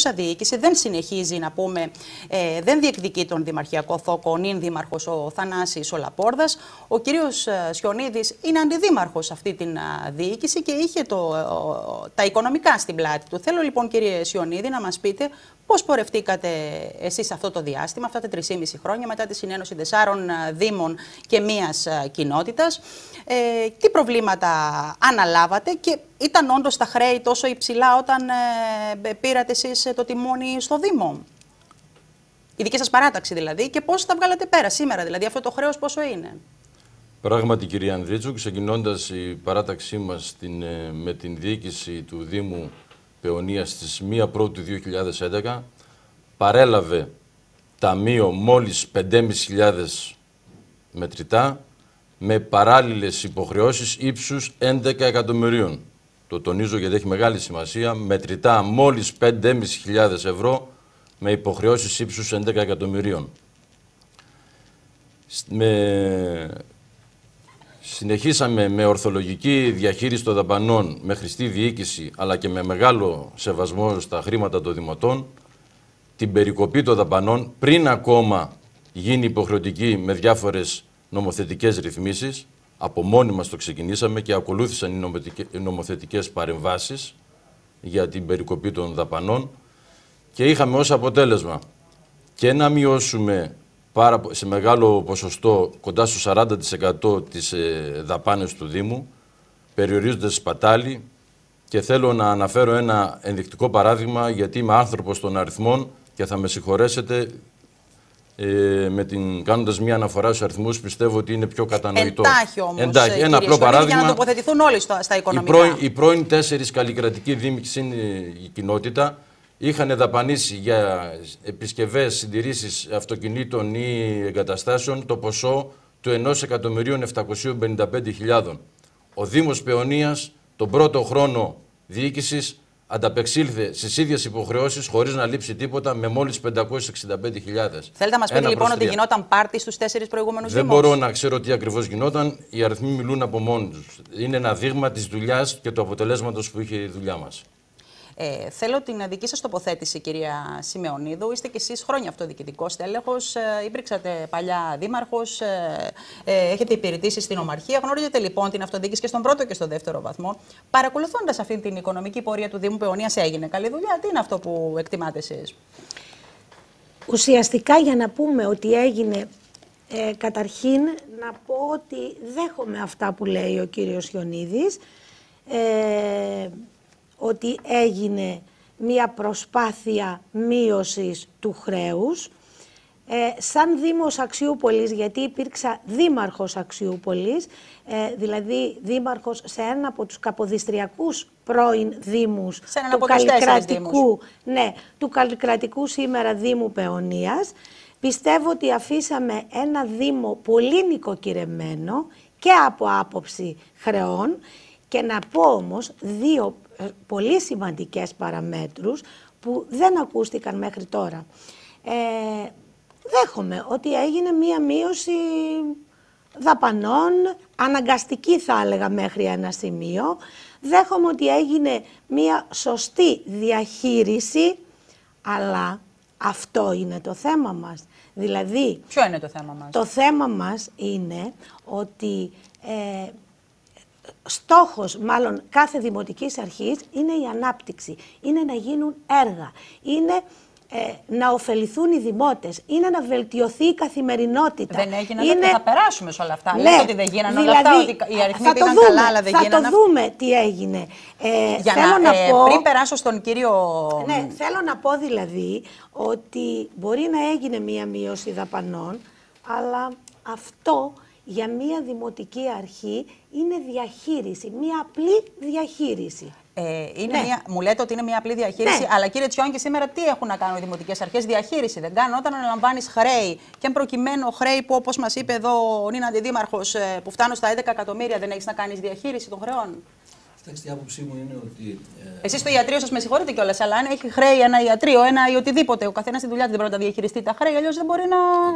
παρούσα διοίκηση δεν συνεχίζει, να πούμε, δεν διεκδικεί τον δημαρχιακό θόκο ο νυν δήμαρχος ο Θανάσης ο Λαπόρδας. Ο κύριος Σιωνίδης είναι αντιδήμαρχος σε αυτή την διοίκηση και είχε τα οικονομικά στην πλάτη του. Θέλω λοιπόν, κύριε Σιωνίδη, να μας πείτε πώς πορευτήκατε εσείς αυτό το διάστημα, αυτά τα 3,5 χρόνια μετά τη συνένωση 4 δήμων και μίας κοινότητας. Τι προβλήματα αναλάβατε και ήταν όντως τα χρέη τόσο υψηλά όταν πήρατε εσείς το τιμόνι στο Δήμο? Η δική σας παράταξη δηλαδή, και πώς τα βγάλατε πέρα σήμερα, δηλαδή αυτό το χρέος πόσο είναι? Πράγματι, κυρία Ανδρίτσου, ξεκινώντας η παράταξή μας με την διοίκηση του Δήμου Παιωνίας στις 1 Πρώτου 2011, παρέλαβε ταμείο μόλις 5.500 μετρητά με παράλληλες υποχρεώσεις ύψους 11 εκατομμυρίων. Το τονίζω γιατί έχει μεγάλη σημασία. Μετρητά μόλις 5.500 ευρώ με υποχρεώσεις ύψους 11 εκατομμυρίων. Συνεχίσαμε με ορθολογική διαχείριση των δαπανών, με χρηστή διοίκηση, αλλά και με μεγάλο σεβασμό στα χρήματα των δημοτών, την περικοπή των δαπανών, πριν ακόμα γίνει υποχρεωτική με διάφορες νομοθετικές ρυθμίσεις. Από μόνοι μας το ξεκινήσαμε και ακολούθησαν οι νομοθετικές παρεμβάσεις για την περικοπή των δαπανών και είχαμε ως αποτέλεσμα και να μειώσουμε σε μεγάλο ποσοστό, κοντά στο 40% τις δαπάνες του Δήμου, περιορίζοντας σπατάλη, και θέλω να αναφέρω ένα ενδεικτικό παράδειγμα, γιατί είμαι άνθρωπος των αριθμών και θα με συγχωρέσετε κάνοντας μια αναφορά στους αριθμούς, πιστεύω ότι είναι πιο κατανοητό. Εντάχει όμως, εντάχει. Ένα απλό παράδειγμα, για να τοποθετηθούν όλοι στα οικονομικά. Οι πρώην 4 καλλικρατικοί δήμοι στην κοινότητα είχαν δαπανίσει για επισκευές, συντηρήσεις αυτοκινήτων ή εγκαταστάσεων το ποσό του 1.755.000. Ο Δήμος Παιωνίας τον πρώτο χρόνο διοίκησης ανταπεξήλθε στις ίδιες υποχρεώσεις χωρίς να λείψει τίποτα, με μόλις 565.000. Θέλετε να μας πείτε λοιπόν ότι γινόταν πάρτι στους 4 προηγούμενους Δήμους? Δήμους? Δεν μπορώ να ξέρω τι ακριβώς γινόταν. Οι αριθμοί μιλούν από μόνοι τους. Είναι ένα δείγμα της δουλειάς και του αποτελέσματος που είχε η δουλειά μας. Θέλω την δική σας τοποθέτηση, κυρία Σιμεωνίδου. Είστε κι εσείς χρόνια αυτοδιοικητικός τέλεχος, υπήρξατε παλιά δήμαρχος, έχετε υπηρετήσει στην Ομαρχία. Γνωρίζετε λοιπόν την αυτοδιοίκηση και στον πρώτο και στον δεύτερο βαθμό. Παρακολουθώντας αυτή την οικονομική πορεία του Δήμου Παιωνίας, έγινε καλή δουλειά? Τι είναι αυτό που εκτιμάτε εσείς? Ουσιαστικά, για να πούμε ότι έγινε, καταρχήν να πω ότι δέχομαι αυτά που λέει ο κύριος Σιωνίδης, ότι έγινε μία προσπάθεια μείωσης του χρέους. Σαν Δήμος Αξιούπολης, γιατί υπήρξα δήμαρχος Αξιούπολης, δηλαδή δήμαρχος σε ένα από τους καποδιστριακούς πρώην δήμους του καλλικρατικού, του καλλικρατικού σήμερα Δήμου Παιωνίας, πιστεύω ότι αφήσαμε ένα Δήμο πολύ νοικοκυρεμένο και από άποψη χρεών. Και να πω όμως δύο πολύ σημαντικές παραμέτρους που δεν ακούστηκαν μέχρι τώρα. Δέχομαι ότι έγινε μία μείωση δαπανών, αναγκαστική θα έλεγα μέχρι ένα σημείο. Δέχομαι ότι έγινε μία σωστή διαχείριση, αλλά αυτό είναι το θέμα μας. Δηλαδή, ποιο είναι το θέμα μας? Το θέμα μας είναι ότι στόχος μάλλον κάθε δημοτικής αρχής είναι η ανάπτυξη, είναι να γίνουν έργα, είναι να ωφεληθούν οι δημότες, είναι να βελτιωθεί η καθημερινότητα. Δεν έγιναν, θα περάσουμε σε όλα αυτά. Ναι, λέτε ότι δεν γίνανε όλα αυτά, ότι οι αριθμοί πήγαν καλά, αλλά δεν γίνανε. Θα το δούμε τι έγινε. Πριν περάσω στον κύριο... Ναι, θέλω να πω δηλαδή ότι μπορεί να έγινε μία μείωση δαπανών, αλλά αυτό για μία δημοτική αρχή είναι διαχείριση, μία απλή διαχείριση. Μου λέτε ότι είναι μια απλή διαχείριση, αλλά κύριε Τσιόνκη, σήμερα τι έχουν να κάνουν οι δημοτικές αρχές? Διαχείριση δεν κάνουν? Όταν αναλαμβάνεις χρέη, και προκειμένου χρέη που, όπως μας είπε εδώ ο νυν αντιδήμαρχος, που φτάνουν στα 11 εκατομμύρια, δεν έχεις να κάνεις διαχείριση των χρεών? Η άποψή μου είναι ότι. Εσείς στο ιατρείο σας, με συγχωρείτε κιόλας, αλλά αν έχει χρέη ένα ιατρείο, ένα ή οτιδήποτε, ο καθένας στη δουλειά του δεν μπορεί να διαχειριστεί τα χρέη, αλλιώς δεν μπορεί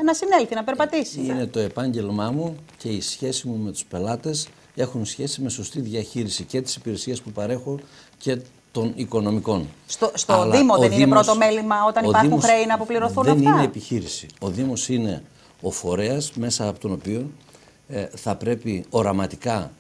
να συνέλθει, να περπατήσει. Είναι το επάγγελμά μου και η σχέση μου με τους πελάτες έχουν σχέση με σωστή διαχείριση και της υπηρεσίας που παρέχω και των οικονομικών. Στο Δήμο δεν είναι πρώτο μέλημα όταν υπάρχουν χρέη να αποπληρωθούν δεν αυτά? Δεν είναι επιχείρηση. Ο Δήμος είναι ο φορέας μέσα από τον οποίο θα πρέπει οραματικά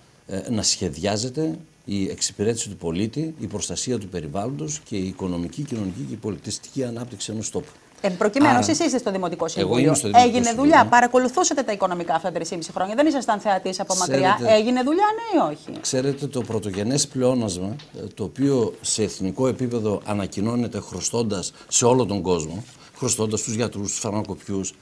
να σχεδιάζεται η εξυπηρέτηση του πολίτη, η προστασία του περιβάλλοντος και η οικονομική, κοινωνική και πολιτιστική ανάπτυξη ενός τόπου. Προκειμένου, εσείς είστε στο Δημοτικό Συμβούλιο. Έγινε δουλειά. Παρακολουθούσατε τα οικονομικά αυτά 3,5 χρόνια. Δεν ήσασταν θεατής από μακριά. Έγινε δουλειά, ναι ή όχι? Ξέρετε, το πρωτογενές πλεόνασμα, το οποίο σε εθνικό επίπεδο ανακοινώνεται χρωστώντας σε όλο τον κόσμο, χρωστώντας στους γιατρούς, στους φαρμακοποιούς,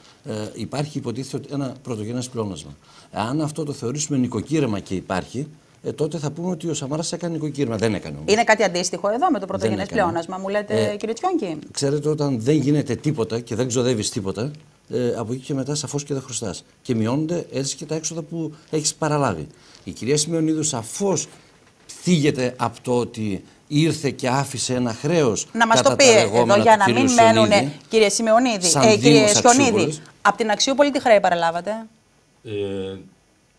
υπάρχει υποτίθεται ένα πρωτογενές πλεόνασμα. Αν αυτό το θεωρήσουμε νοικοκύρεμα και υπάρχει, τότε θα πούμε ότι ο Σαμαράς έκανε νοικοκύρεμα. Δεν έκανε όμως. Είναι κάτι αντίστοιχο εδώ με το πρωτογενές πλεόνασμα, μου λέτε, κύριε Τσιόνκη? Ξέρετε, όταν δεν γίνεται τίποτα και δεν ξοδεύεις τίποτα, από εκεί και μετά σαφώς και δεν χρωστάς. Και μειώνονται έτσι και τα έξοδα που έχεις παραλάβει. Η κυρία Σιμεωνίδου σαφώς θίγεται από το ότι ήρθε και άφησε ένα χρέος. Να μας το πει εδώ για να μην μένουν, κύριε Σιμεωνίδη, κύριε Σιωνίδη, από την Αξιούπολη τι χρέη παραλάβατε?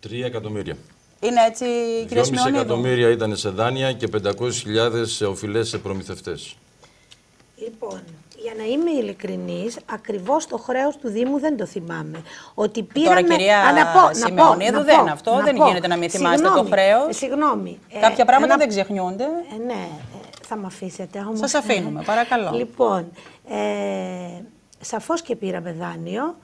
3 εκατομμύρια. Είναι έτσι, κύριε Σιμεωνίδη? 2,5 εκατομμύρια ήταν σε δάνεια και 500.000 σε οφειλές σε προμηθευτές. Λοιπόν, για να είμαι ειλικρινής, ακριβώς το χρέος του Δήμου δεν το θυμάμαι. Ότι πήραμε... Τώρα, κυρία Σιμεωνίδου, δεν γίνεται να μην θυμάστε το χρέος. Συγγνώμη. Κάποια πράγματα δεν ξεχνιούνται. Ναι, θα με αφήσετε όμως. Σας αφήνουμε, παρακαλώ. Λοιπόν, σαφώς και πήραμε δάνειο.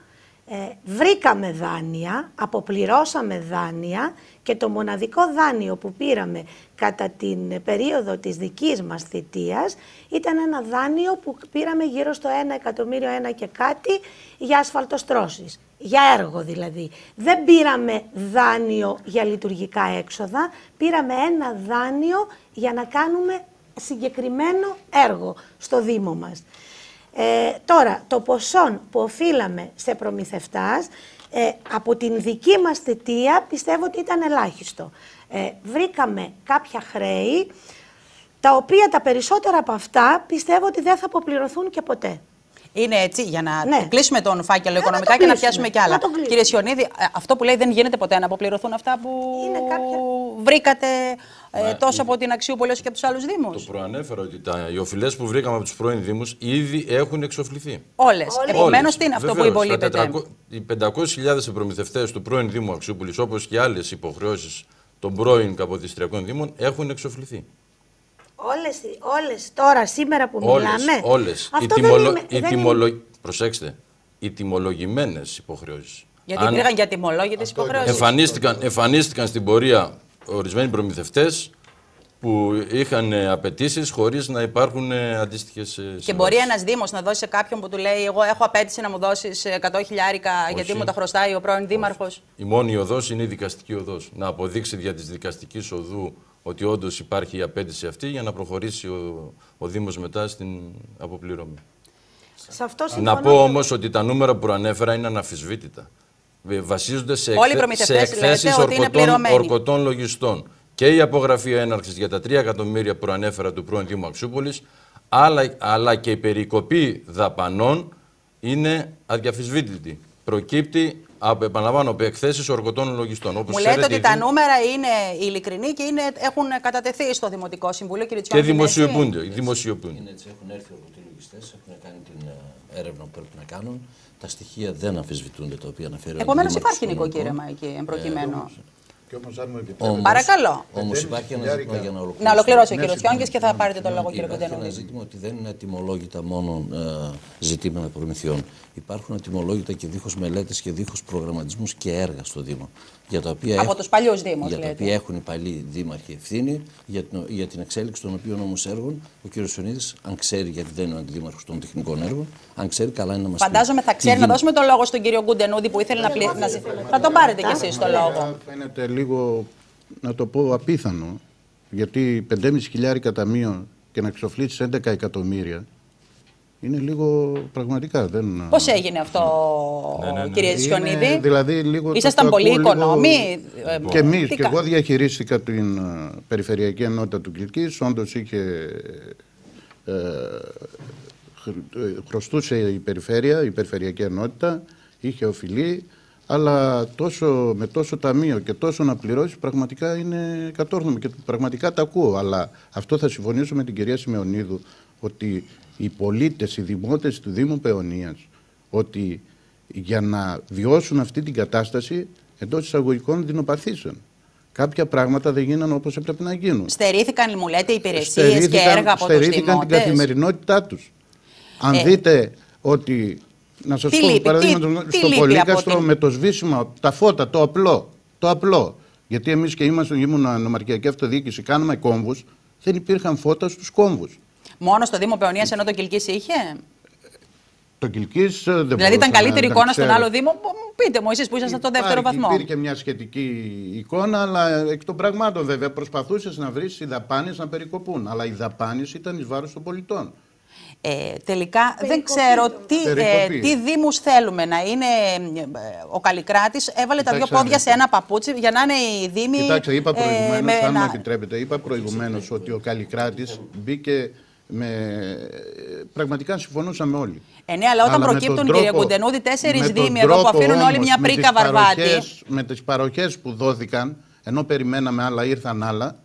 Βρήκαμε δάνεια, αποπληρώσαμε δάνεια και το μοναδικό δάνειο που πήραμε κατά την περίοδο της δικής μας θητείας ήταν ένα δάνειο που πήραμε γύρω στο 1 εκατομμύριο και κάτι για ασφαλτοστρώσεις, για έργο δηλαδή. Δεν πήραμε δάνειο για λειτουργικά έξοδα, πήραμε ένα δάνειο για να κάνουμε συγκεκριμένο έργο στο Δήμο μας. Τώρα, το ποσό που οφείλαμε σε προμηθευτάς από την δική μας θητεία πιστεύω ότι ήταν ελάχιστο. Βρήκαμε κάποια χρέη, τα οποία τα περισσότερα από αυτά πιστεύω ότι δεν θα αποπληρωθούν και ποτέ. Είναι έτσι, για να κλείσουμε τον φάκελο οικονομικά και να πιάσουμε κι άλλα. Κύριε Σιωνίδη, αυτό που λέει δεν γίνεται ποτέ να αποπληρωθούν αυτά που βρήκατε τόσο από την Αξιούπολη όσο και από τους άλλους Δήμους. Το προανέφερα ότι οι οφειλές που βρήκαμε από τους πρώην Δήμους ήδη έχουν εξοφληθεί. Όλες. Επομένως, τι είναι αυτό που υπολείπεται? Οι 500.000 προμηθευτές του πρώην Δήμου Αξιούπολης, όπως και άλλες υποχρεώσεις των πρώην Καποδιστριακών Δήμων, έχουν εξοφληθεί. Όλες τώρα, σήμερα που μιλάμε. Όλες. Προσέξτε, οι τιμολογημένες υποχρεώσεις. Γιατί υπήρχαν για τιμολόγητες υποχρεώσεις. Εμφανίστηκαν στην πορεία ορισμένοι προμηθευτές που είχαν απαιτήσεις χωρίς να υπάρχουν αντίστοιχες συμβάσεις. Και μπορεί ένας Δήμος να δώσει σε κάποιον που του λέει: εγώ έχω απέτηση να μου δώσεις 100.000 γιατί μου τα χρωστάει ο πρώην Δήμαρχος. Η μόνη οδός είναι η δικαστική οδός. Να αποδείξει δια της δικαστικής οδού ότι όντως υπάρχει η απέτηση αυτή για να προχωρήσει ο Δήμος μετά στην αποπληρωμή. Να πω όμως ότι τα νούμερα που ανέφερα είναι αναμφισβήτητα. Βασίζονται σε εκθέσεις ορκωτών λογιστών. Και η απογραφή έναρξης για τα 3 εκατομμύρια που ανέφερα του πρώην Δήμου Αξιούπολης, αλλά και η περικοπή δαπανών είναι αδιαφυσβήτητη. Προκύπτει επαναλαμβάνω, από εκθέσεις ορκωτών λογιστών. Μου λέτε ότι τα νούμερα είναι ειλικρινή και έχουν κατατεθεί στο Δημοτικό Συμβούλιο, κύριε Τσιόνκη. Και δημοσιοποιούνται. Είναι έτσι, έχουν έρθει ορκωτοί λογιστές, έχουν κάνει την έρευνα που πρέπει να κάνουν. Τα στοιχεία δεν αμφισβητούνται τα οποία αναφέρει. Επομένως υπάρχει νοικοκύρεμα εκεί, εμπροκειμένο. Παρακαλώ. Όμως υπάρχει ένα ζήτημα για να ολοκληρώσει. Να ολοκληρώσει ο κύριος Τσιόνκης και θα πάρετε το λόγο, κύριε Κοντενούδη. Υπάρχει ένα ζήτημα ότι δεν είναι ατιμολόγητα μόνο ζητήματα προμηθειών. Υπάρχουν ατιμολόγητα και δίχως μελέτες και δίχως προγραμματισμούς και έργα στο Δήμο. Από τους παλιούς Δήμους, για τα οποία έχουν οι παλιοί δήμαρχοι ευθύνη για την εξέλιξη των οποίων όμως έργων ο κ. Σιωνίδης, αν ξέρει, γιατί δεν είναι ο αντιδήμαρχος των τεχνικών έργων, αν ξέρει, καλά είναι να μας πει. Φαντάζομαι θα ξέρει. Να δώσουμε το λόγο στον κύριο Κοντενούδη που ήθελε να θα τον πάρετε κι εσείς το λόγο. Φαίνεται λίγο, να το πω, απίθανο, γιατί 5.500 ταμείο και να εξοφλήσεις 11 εκατομμύρια. Είναι λίγο πραγματικά. Πώς έγινε αυτό, κύριε Σιωνίδη? Δηλαδή, ήσασταν πολύ οικονόμοι. Και εμείς, και εγώ διαχειρίστηκα την Περιφερειακή Ενότητα του Κιλκής. Όντως χρωστούσε η Περιφερειακή Ενότητα, είχε οφειλή, αλλά με τόσο ταμείο και τόσο να πληρώσει πραγματικά είναι κατόρθωμο και πραγματικά τα ακούω. Αλλά αυτό θα συμφωνήσω με την κυρία Σιμεωνίδου, ότι οι πολίτες, οι δημότες του Δήμου Παιωνίας, ότι για να βιώσουν αυτή την κατάσταση εντός εισαγωγικών δεινοπαθήσεων. Κάποια πράγματα δεν γίνανε όπως έπρεπε να γίνουν. Στερήθηκαν, μου λέτε, υπηρεσίες και έργα από τους δημότες. Στερήθηκαν την καθημερινότητά τους. Αν δείτε ότι, να σας πω παραδείγματος, στο Πολύκαστρο με το σβήσιμο, τα φώτα, το απλό. Γιατί εμείς και ήμουν νομαρχιακή αυτοδιοίκηση, κάναμε κόμβους, δεν υπήρχαν φώτα στους κόμβους. Μόνο στο Δήμο Παιωνίας, ενώ το Κιλκής είχε? Το Κιλκής δεν δηλαδή ήταν καλύτερη εικόνα στον άλλο Δήμο? Πείτε μου εσείς που ήσασταν στο δεύτερο βαθμό. Υπήρχε μια σχετική εικόνα, αλλά εκ των πραγμάτων βέβαια προσπαθούσες να βρεις οι δαπάνες να περικοπούν. Αλλά οι δαπάνες ήταν εις βάρος των πολιτών. Τελικά δεν ξέρω τι δήμους θέλουμε να είναι. Ο Καλλικράτης έβαλε τα δύο πόδια σε ένα παπούτσι για να είναι οι δήμοι. Κοιτάξτε, είπα προηγουμένως, αν μου επιτρέπετε, είπα προηγουμένως ότι ο Καλλικράτης μπήκε πραγματικά συμφωνούσαμε όλοι. Ναι, αλλά όταν προκύπτουν, κύριε Γκουντενούδη, 4 δήμοι εδώ που αφήνουν όλοι μια πρίκα βαρβάτη. Με τις παροχές που δόθηκαν, ενώ περιμέναμε άλλα, ήρθαν άλλα,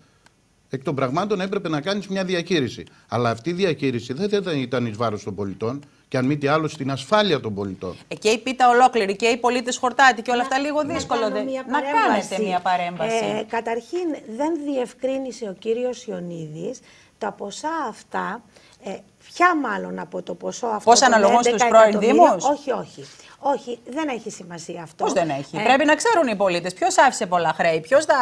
εκ των πραγμάτων έπρεπε να κάνεις μια διαχείριση. Αλλά αυτή η διαχείριση δεν ήταν εις βάρος των πολιτών και αν μη τι άλλο στην ασφάλεια των πολιτών. Και η πίτα ολόκληρη και οι πολίτες χορτάτη και όλα αυτά λίγο δύσκολο. Να κάνετε μια παρέμβαση. Καταρχήν, δεν διευκρίνησε ο κύριος Ιωνίδης τα ποσά αυτά, ποια μάλλον από το ποσό αυτό. Πώς αναλογούν στους πρώην δήμους? Όχι, δεν έχει σημασία αυτό. Πώς δεν έχει? Πρέπει να ξέρουν οι πολίτες ποιος άφησε πολλά χρέη, ποιος τα...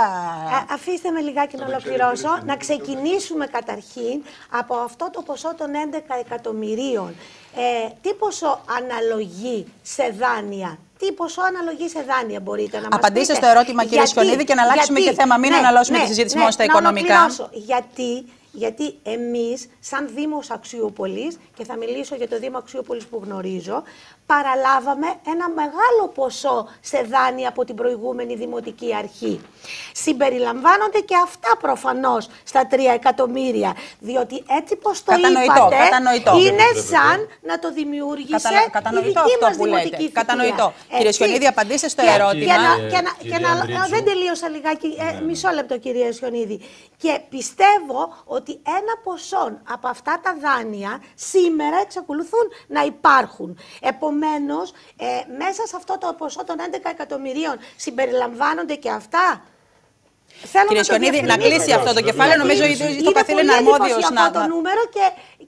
Αφήστε με λιγάκι να ολοκληρώσω. Να ξεκινήσουμε καταρχήν από αυτό το ποσό των 11 εκατομμυρίων. Τι ποσό αναλογεί σε δάνεια? Τι ποσό αναλογεί σε δάνεια μπορείτε να μας πείτε? Απαντήστε στο ερώτημα, κύριε Σιωνίδη, και να αλλάξουμε και θέμα. Μην αναλώσουμε τη συζήτηση μόνο στα οικονομικά. Γιατί εμείς, σαν Δήμος Αξιούπολης, και θα μιλήσω για το Δήμο Αξιούπολης που γνωρίζω, παραλάβαμε ένα μεγάλο ποσό σε δάνεια από την προηγούμενη Δημοτική Αρχή. Συμπεριλαμβάνονται και αυτά προφανώς στα 3 εκατομμύρια, διότι έτσι πως το είπατε, είναι σαν να το δημιούργησε η δική μας Δημοτική Θητεία. Κατανοητό. Κύριε Σιωνίδη, απαντήστε στο ερώτημα. Δεν τελείωσα λιγάκι, μισό λεπτό κύριε Σιωνίδη. Και πιστεύω ότι ένα ποσό από αυτά τα δάνεια σήμερα εξακολουθούν να υπάρχουν. Επομένως, μέσα σε αυτό το ποσό των 11 εκατομμυρίων συμπεριλαμβάνονται και αυτά. Κύριε Σιωνίδη, να κλείσει αυτό το κεφάλαιο. Νομίζω ότι το καθήλυν είναι αρμόδιος να... αυτό το νούμερο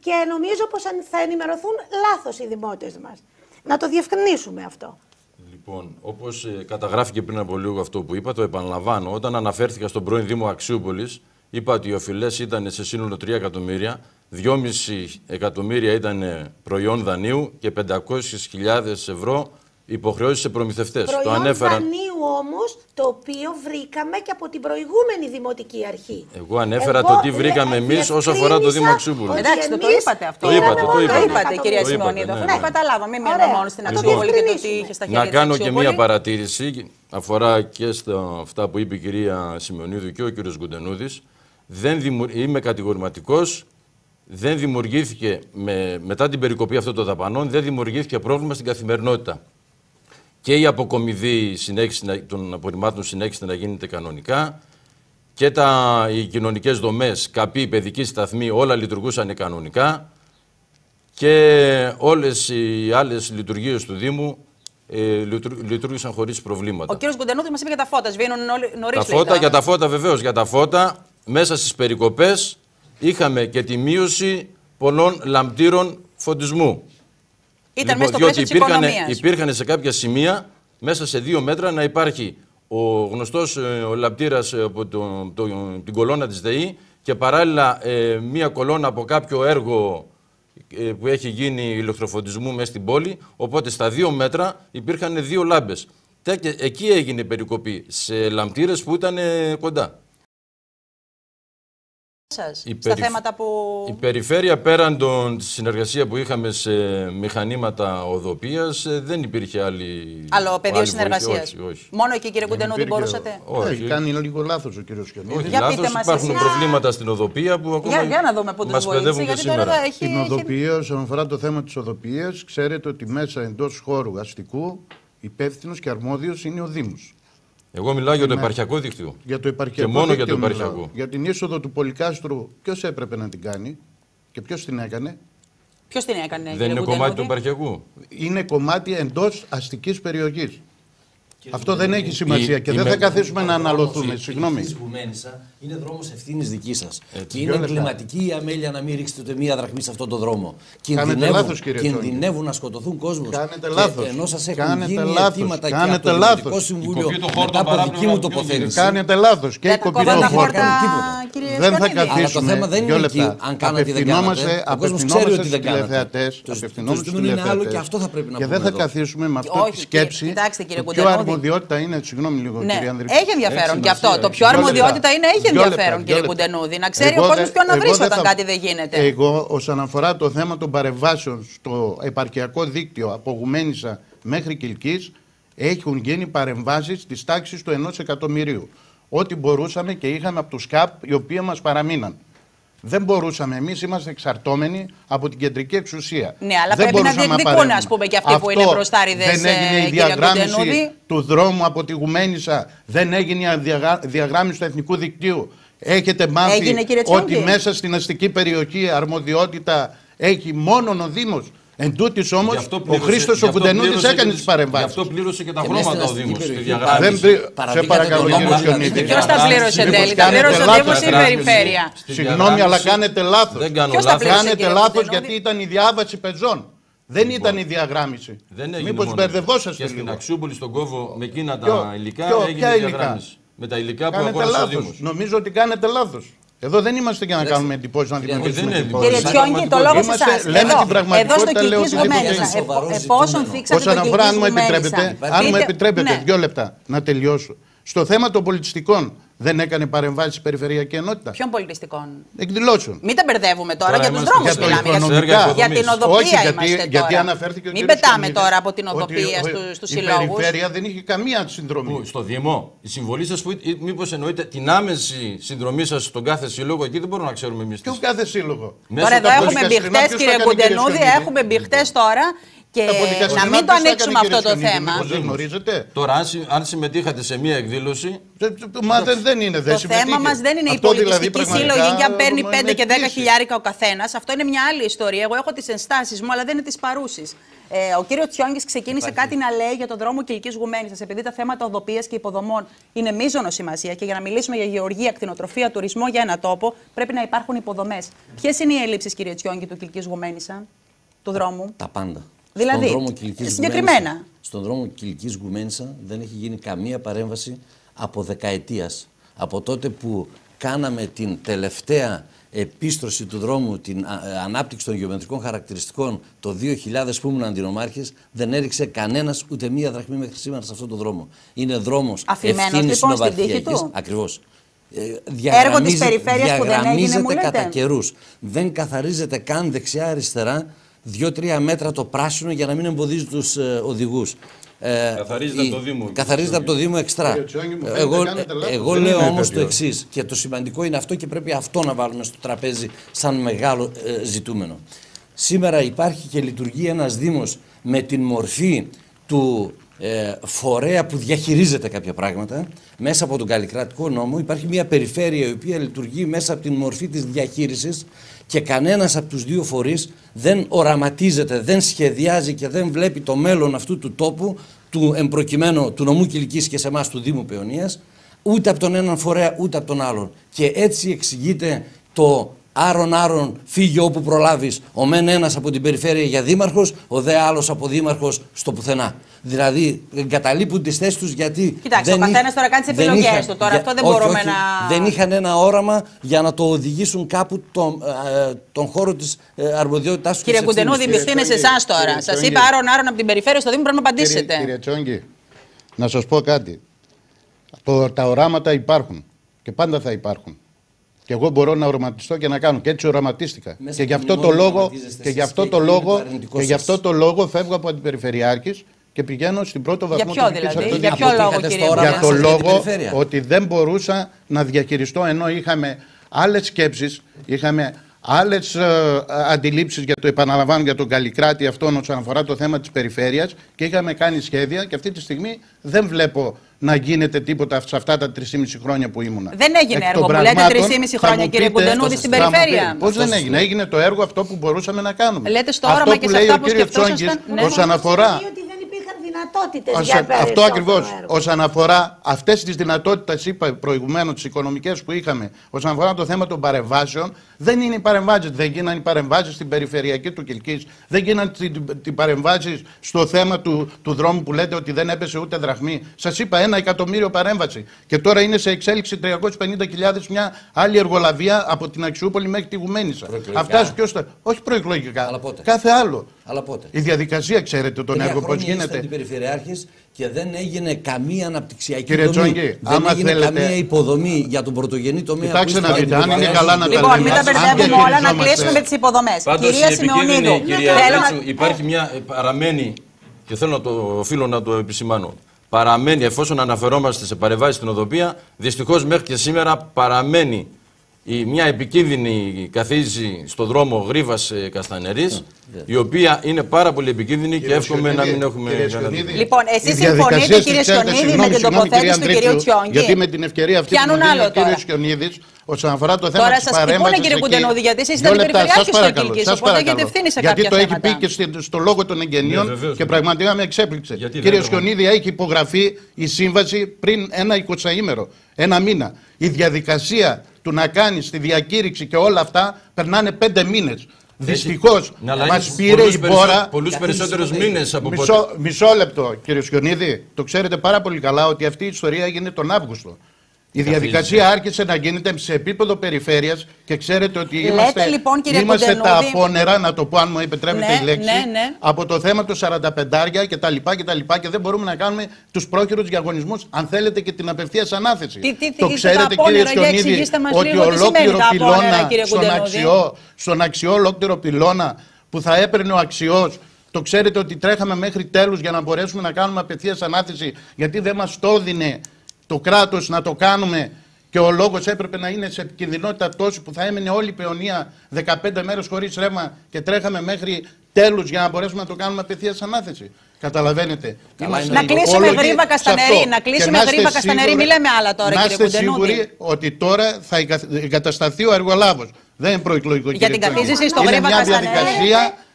και νομίζω πως θα ενημερωθούν λάθος οι δημότες μας. Να το διευκρινίσουμε αυτό. Λοιπόν, όπως καταγράφηκε πριν από λίγο αυτό που είπα, το επαναλαμβάνω. Όταν αναφέρθηκα στον πρώην Δήμο Αξιούπολης, είπα ότι οι οφειλές ήταν σε σύνολο 3 εκατομμύρια, 2,5 εκατομμύρια ήταν προϊόν δανείου και 500.000 ευρώ υποχρεώσεις σε προμηθευτές. Προϊόν δανείου όμως, το οποίο βρήκαμε και από την προηγούμενη Δημοτική Αρχή. Εγώ ανέφερα το τι βρήκαμε εμείς όσο αφορά το Δήμο Αξιούπολης. Εντάξει, το είπατε αυτό. Το είπατε, κυρία Σιμεωνίδη. Αυτό το καταλάβαμε. Μην μείνουμε μόνο στην Αξιούπολη και το τι είχε στα χέρια της. Να κάνω και μία παρατήρηση, αφορά και στα αυτά που είπε η κυρία Σιμεωνίδου και ο κύριος Γκουντενούδης. Είμαι κατηγορηματικός. Δεν δημιουργήθηκε, μετά την περικοπή αυτών των δαπανών, δεν δημιουργήθηκε πρόβλημα στην καθημερινότητα. Και η αποκομιδή των απορριμμάτων συνέχισε να γίνεται κανονικά και οι κοινωνικές δομές, ΚΑΠΗ, παιδική σταθμή, όλα λειτουργούσαν κανονικά και όλες οι άλλες λειτουργίες του Δήμου λειτουργήσαν χωρίς προβλήματα. Ο κύριος Γκουντενούδης μας είπε για τα φώτα, σβήνουν νωρίς. Για τα φώτα βεβαίως, για τα φώτα μέσα στις περικοπές είχαμε και τη μείωση πολλών λαμπτήρων φωτισμού. Ήταν μέσα στο πλαίσιο της οικονομίας. Υπήρχαν σε κάποια σημεία, μέσα σε 2 μέτρα, να υπάρχει ο γνωστός λαμπτήρας από την κολόνα της ΔΕΗ και παράλληλα μία κολόνα από κάποιο έργο που έχει γίνει ηλεκτροφωτισμού μέσα στην πόλη. Οπότε στα 2 μέτρα υπήρχαν 2 λάμπες. Εκεί έγινε περικοπή σε λαμπτήρες που ήταν κοντά. Στα θέματα που... Η περιφέρεια, πέραν τη συνεργασία που είχαμε σε μηχανήματα οδοποιίας, δεν υπήρχε άλλο πεδίο συνεργασίας. Όχι. Μόνο εκεί, κύριε Γκουντενούδη, μπορούσατε? Έχει κάνει λίγο λάθος ο κύριος Σιωνίδης. Όχι λάθος, υπάρχουν προβλήματα στην οδοποιία που ακόμα για να δούμε πού τους βοήθησε, γιατί τώρα έχει... Στην οδοποιία, όσον αφορά το θέμα της οδοποιίας, ξέρετε ότι μέσα εντός χώρου αστικού Υπεύθυνος και αρμόδιος είναι ο Δήμος. Εγώ μιλάω για το επαρχιακό δίκτυο. Για το επαρχιακό και μόνο δίκτυο για το μιλάω. επαρχιακό. Για την είσοδο του Πολυκάστρου, ποιος έπρεπε να την κάνει και ποιος την έκανε? Ποιος την έκανε? Δεν είναι κομμάτι του επαρχιακού. Είναι κομμάτι εντός αστικής περιοχής. Αυτό δεν έχει σημασία και δεν θα καθίσουμε να αναλωθούμε. Συγγνώμη. Είναι δρόμος ευθύνης δική σας. Και είναι εγκληματική η αμέλεια να μην ρίξετε ούτε μία δραχμή σε αυτόν τον δρόμο. Κινδυνεύουν να σκοτωθούν κόσμος. Κάνετε λάθος. Ενώ σας έχουν γίνει αιτήματα και από το Δημοτικό Συμβούλιο μετά από δική μου τοποθέτηση. Κάνετε λάθος. Και δεν θα καθίσουμε. Αλλά το θέμα δεν είναι εκεί αν κάνατε ή δεν κάνατε. Ο κόσμος ξέρει ότι δεν κάνατε. Το ζητούμενο είναι άλλο και αυτό θα πρέπει να πούμε. Και δεν θα καθίσουμε με αυτή τη σκέψη. Ποιο αρμοδιότητα είναι, συγγνώμη λίγο, κύριε Ανδρική. Έχει ενδιαφέρον και αυτό. Το ποιο αρμοδιότητα είναι, έχει ενδιαφέρον, κύριε Κουντενούδη. Να ξέρει ο κόσμος ποιον να βρει όταν κάτι δεν γίνεται. Εγώ, όσον αφορά το θέμα των παρεμβάσεων στο επαρχιακό δίκτυο από Γουμένισσα μέχρι Κιλκής, έχουν γίνει παρεμβάσεις της τάξης του 1 εκατομμυρίου. Ό,τι μπορούσαμε και είχαμε από τους ΚΑΠ, οι οποίοι μας παραμείναν. Δεν μπορούσαμε. Εμείς είμαστε εξαρτώμενοι από την κεντρική εξουσία. Ναι, αλλά δεν πρέπει να διεκδικούν, ας πούμε, και αυτοί που είναι μπροστάριδες. Δεν έγινε η διαγράμμιση του δρόμου από τη Γουμένισσα. Δεν έγινε η διαγράμμιση του εθνικού δικτύου. Έχετε μάθει ότι μέσα στην αστική περιοχή αρμοδιότητα έχει μόνον ο Δήμος. Εν τούτης όμως, ο Χρήστος ο Κουντενούδης έκανε τις παρεμβάσεις. Γι' αυτό πλήρωσε και τα χρώματα ο Δήμος. Σε παρακαλώ, κύριε Σιωνίδη. Ποιος τα πλήρωσε εν τέλει? Τα πλήρωσε ο Δήμος ή η Περιφέρεια? Συγγνώμη, αλλά κάνετε λάθος. Κάνετε λάθος γιατί ήταν η διάβαση πεζών. Δεν ήταν η διαγράμμιση. Μήπως μπερδευόσαστε λίγο? Στην Αξιούπολη, στον Κόβο, με εκείνα τα υλικά έγινε διαγράμμιση. Με τα υλικά που αγόρασε ο Δήμος. Νομίζω ότι κάνετε λάθος. Εδώ δεν είμαστε για να κάνουμε εντυπώσεις, να δημιουργήσουμε εντυπώσεις. Κύριε Τσιόγκη, το λόγο σε εσάς. Λέμε την πραγματικότητα, λέω οτιδήποτε. Εφόσον θίξατε Όσον το αφορά, αν μου Κιλκής επιτρέπετε, 2 λεπτά να τελειώσω. Στο θέμα των πολιτιστικών, δεν έκανε παρεμβάσεις η Περιφερειακή Ενότητα? Ποιων πολιτιστικών? Εκδηλώσεων. Μην τα μπερδεύουμε τώρα, για τους δρόμους μιλάμε. Για την οδοπία είμαστε γιατί τώρα. αναφέρθηκε ο Μην πετάμε τώρα από την οδοπία στους συλλόγους. Η Περιφέρεια δεν είχε καμία συνδρομή. Στο Δήμο, η συμβολή σας, μήπως εννοείται την άμεση συνδρομή σας στον κάθε σύλλογο? Εκεί δεν μπορούμε να ξέρουμε εμείς. Ποιο κάθε σύλλογο? Τώρα εδώ έχουμε μπιχτές, κύριε Κουντενούδη, έχουμε μπιχτές τώρα. Και να μην το ανοίξουμε αυτό το θέμα. Τώρα, αν συμμετείχατε σε μία εκδήλωση. Μα δεν είναι το θέμα μας δεν είναι η πολιτιστική σύλλογη και αν παίρνει 5 και 10 χιλιάρικα ο καθένας. Αυτό είναι μια άλλη ιστορία. Εγώ έχω τις ενστάσεις μου, αλλά δεν είναι τις παρούσεις. Ο κύριος Τσιόγκης ξεκίνησε κάτι να λέει για τον δρόμο Κιλκής Γουμένισσας. Επειδή τα θέματα οδοπίας και υποδομών είναι μείζωνο σημασία και για να μιλήσουμε για γεωργία, κτηνοτροφία, τουρισμό για ένα τόπο, πρέπει να υπάρχουν υποδομές. Ποιες είναι οι ελλείψεις, κύριε Τσιόγκη, του Κιλκής Γουμένισσα, του δρόμου? Τα πάντα. Δηλαδή, συγκεκριμένα. Στον δρόμο Κιλκής Γουμένισσα δεν έχει γίνει καμία παρέμβαση από δεκαετίας. Από τότε που κάναμε την τελευταία επίστρωση του δρόμου, την ανάπτυξη των γεωμετρικών χαρακτηριστικών το 2000 που ήμουν αντινομάρχης, δεν έριξε κανένας ούτε μία δραχμή μέχρι σήμερα σε αυτόν τον δρόμο. Είναι δρόμος ευθύνης συνοβαρχιακής. Ακριβώς. Έργο της περιφέρειας που δεν έγινε, μου λέτε. Κατά καιρούς. Δεν καθαρίζεται καν δεξιά-αριστερά 2-3 μέτρα το πράσινο για να μην εμποδίζει τους οδηγούς. Καθαρίζεται από το Δήμο. Καθαρίζεται από το Δήμο εξτρά. Εγώ λέω όμως το εξής, και το σημαντικό είναι αυτό και πρέπει αυτό να βάλουμε στο τραπέζι σαν μεγάλο ζητούμενο. Σήμερα υπάρχει και λειτουργεί ένας Δήμος με την μορφή του φορέα που διαχειρίζεται κάποια πράγματα. Μέσα από τον καλλικρατικό νόμο υπάρχει μια περιφέρεια η οποία λειτουργεί μέσα από την μορφή της διαχείρισης και κανένας από τους δύο φορείς δεν οραματίζεται, δεν σχεδιάζει και δεν βλέπει το μέλλον αυτού του τόπου, του εμπροκειμένου του νομού Κιλκής και σε εμάς του Δήμου Παιωνίας, ούτε από τον έναν φορέα ούτε από τον άλλον. Και έτσι εξηγείται το άρον φύγε όπου προλάβεις, ο μεν ένας από την περιφέρεια για δήμαρχος, ο δε άλλος από δήμαρχος στο πουθενά. Δηλαδή εγκαταλείπουν τις θέσεις τους γιατί. Κοιτάξτε, ο καθένας τώρα κάνει τις επιλογές του. Τώρα αυτό δεν μπορούμε να. Δεν είχαν ένα όραμα για να το οδηγήσουν κάπου τον χώρο της αρμοδιότητάς τους. Κύριε Κουντενούδη, μπιχτή σε εσάς τώρα. Σας είπα άρον από την περιφέρεια στο Δήμο, πρέπει να απαντήσετε. Κύριε Τσιόγκη, να σας πω κάτι. Τα οράματα υπάρχουν και πάντα θα υπάρχουν. Και εγώ μπορώ να οραματιστώ και να κάνω. Και έτσι οραματίστηκα. Και γι' αυτό το λόγο φεύγω από την Περιφερειάρχης και πηγαίνω στην πρώτο βαθμό του δηλαδή, για ποιο λόγο, κύριε? Για το λόγο ότι δεν μπορούσα να διαχειριστώ, ενώ είχαμε άλλες σκέψεις, είχαμε άλλες αντιλήψεις για το επαναλαμβάνω για τον Καλλικράτη αυτόν όσον αφορά το θέμα της περιφέρειας και είχαμε κάνει σχέδια και αυτή τη στιγμή δεν βλέπω να γίνεται τίποτα σε αυτά τα 3,5 χρόνια που ήμουνα. Δεν έγινε έργο που λέτε 3,5 χρόνια, κύριε Κουντενούδη, στην περιφέρεια. Πώς δεν έγινε? Έγινε το έργο αυτό που μπορούσαμε να κάνουμε. Λέτε στο όραμα και σε αυτά που σκεφτόσασταν. Όσον αφορά. Αυτό ακριβώς. Όσον αφορά αυτές τις δυνατότητες, είπα προηγουμένως, τις οικονομικές που είχαμε, όσον αφορά το θέμα των παρεμβάσεων, δεν είναι οι παρεμβάσεις. Δεν γίνανε οι παρεμβάσεις στην περιφερειακή του Κιλκής, δεν γίνανε οι παρεμβάσεις στο θέμα του δρόμου που λέτε ότι δεν έπεσε ούτε δραχμή. Σας είπα 1 εκατομμύριο παρέμβαση. Και τώρα είναι σε εξέλιξη 350.000 μια άλλη εργολαβία από την Αξιούπολη μέχρι τη Γουμένισσα. Αυτά ποιος θα. Όχι προεκλογικά. Κάθε άλλο. Αλλά πότε? Η διαδικασία, ξέρετε τον έργο πώς γίνεται. Περιφερειάρχης και δεν έγινε καμία αναπτυξιακή Κύριε δομή. Τσόγκη, δεν έγινε καμία υποδομή για τον πρωτογενή τομέα. Κοιτάξτε να δείτε, αν είναι καλά να τα Λοιπόν, μην τα μπερδεύουμε όλα, να κλείσουμε με τις υποδομές. Κυρία Σιμεωνίδου, υπάρχει μια παραμένει, και οφείλω να το επισημάνω, παραμένει, εφόσον αναφερόμαστε σε παρεμβάσεις στην οδοπία, δυστυχώς μέχρι και σήμερα παραμένει μια επικίνδυνη καθίζηση στο δρόμο Γρίβας Καστανερής, η οποία είναι πάρα πολύ επικίνδυνη και εύχομαι να μην έχουμε κανένα. Λοιπόν, εσείς συμφωνείτε, κύριε Σιωνίδη, με την τοποθέτηση του κυρίου Τσιόγκη? Γιατί με την ευκαιρία αυτή που μου δίνει ο κύριος Σιωνίδης, όσον αφορά το θέμα της παρέμβασης. Τώρα σας κύριε Κουντενούδη, γιατί εσείς είστε περιφερειάρχης του Κιλκής, οπότε έχετε ευθύνη σε κάποια θέματα. Γιατί το έχει πει και στο λόγο των εγγενείων και πραγματικά με εξέπληξε. Κύριε Σιωνίδη, έχει υπογραφεί η σύμβαση πριν ένα 20ήμερο, ένα μήνα. Η διαδικασία του να κάνεις τη διακήρυξη και όλα αυτά περνάνε 5 μήνες. Δυστυχώς μας πήρε η μπόρα. Πολλούς περισσότερους μήνες από μισό λεπτό, κύριε Σιωνίδη. Το ξέρετε πάρα πολύ καλά ότι αυτή η ιστορία έγινε τον Αύγουστο. Η διαδικασία άρχισε να γίνεται σε επίπεδο περιφέρειας και ξέρετε ότι είμαστε τα απόνερα, να το πω αν μου επιτρέπετε η λέξη, από το θέμα του 45 κτλ. Και δεν μπορούμε να κάνουμε τους πρόχειρους διαγωνισμούς, αν θέλετε, και την απευθείας ανάθεση. Το ξέρετε, κύριε Σιωνίδη, ότι ολόκληρο πυλώνα στον αξιό ολόκληρο πυλώνα που θα έπαιρνε ο αξιός. Το ξέρετε ότι τρέχαμε μέχρι τέλους για να μπορέσουμε να κάνουμε απευθείας ανάθεση, γιατί δεν μας το έδινε το κράτος να το κάνουμε και ο λόγος έπρεπε να είναι σε επικινδυνότητα τόση που θα έμενε όλη η Παιωνία 15 μέρες χωρίς ρεύμα και τρέχαμε μέχρι τέλους για να μπορέσουμε να το κάνουμε απευθείας ανάθεση. Καταλαβαίνετε. Να κλείσουμε Γρίβα Καστανερή, να κλείσουμε Γρίβα Καστανερή, μη λέμε άλλα τώρα, κύριε Κουντενούδη. Να είστε σίγουροι ότι τώρα θα εγκατασταθεί ο εργολάβος. Δεν είναι προεκλογικό, για την καθίζηση στο Γρίβα Καστανερή.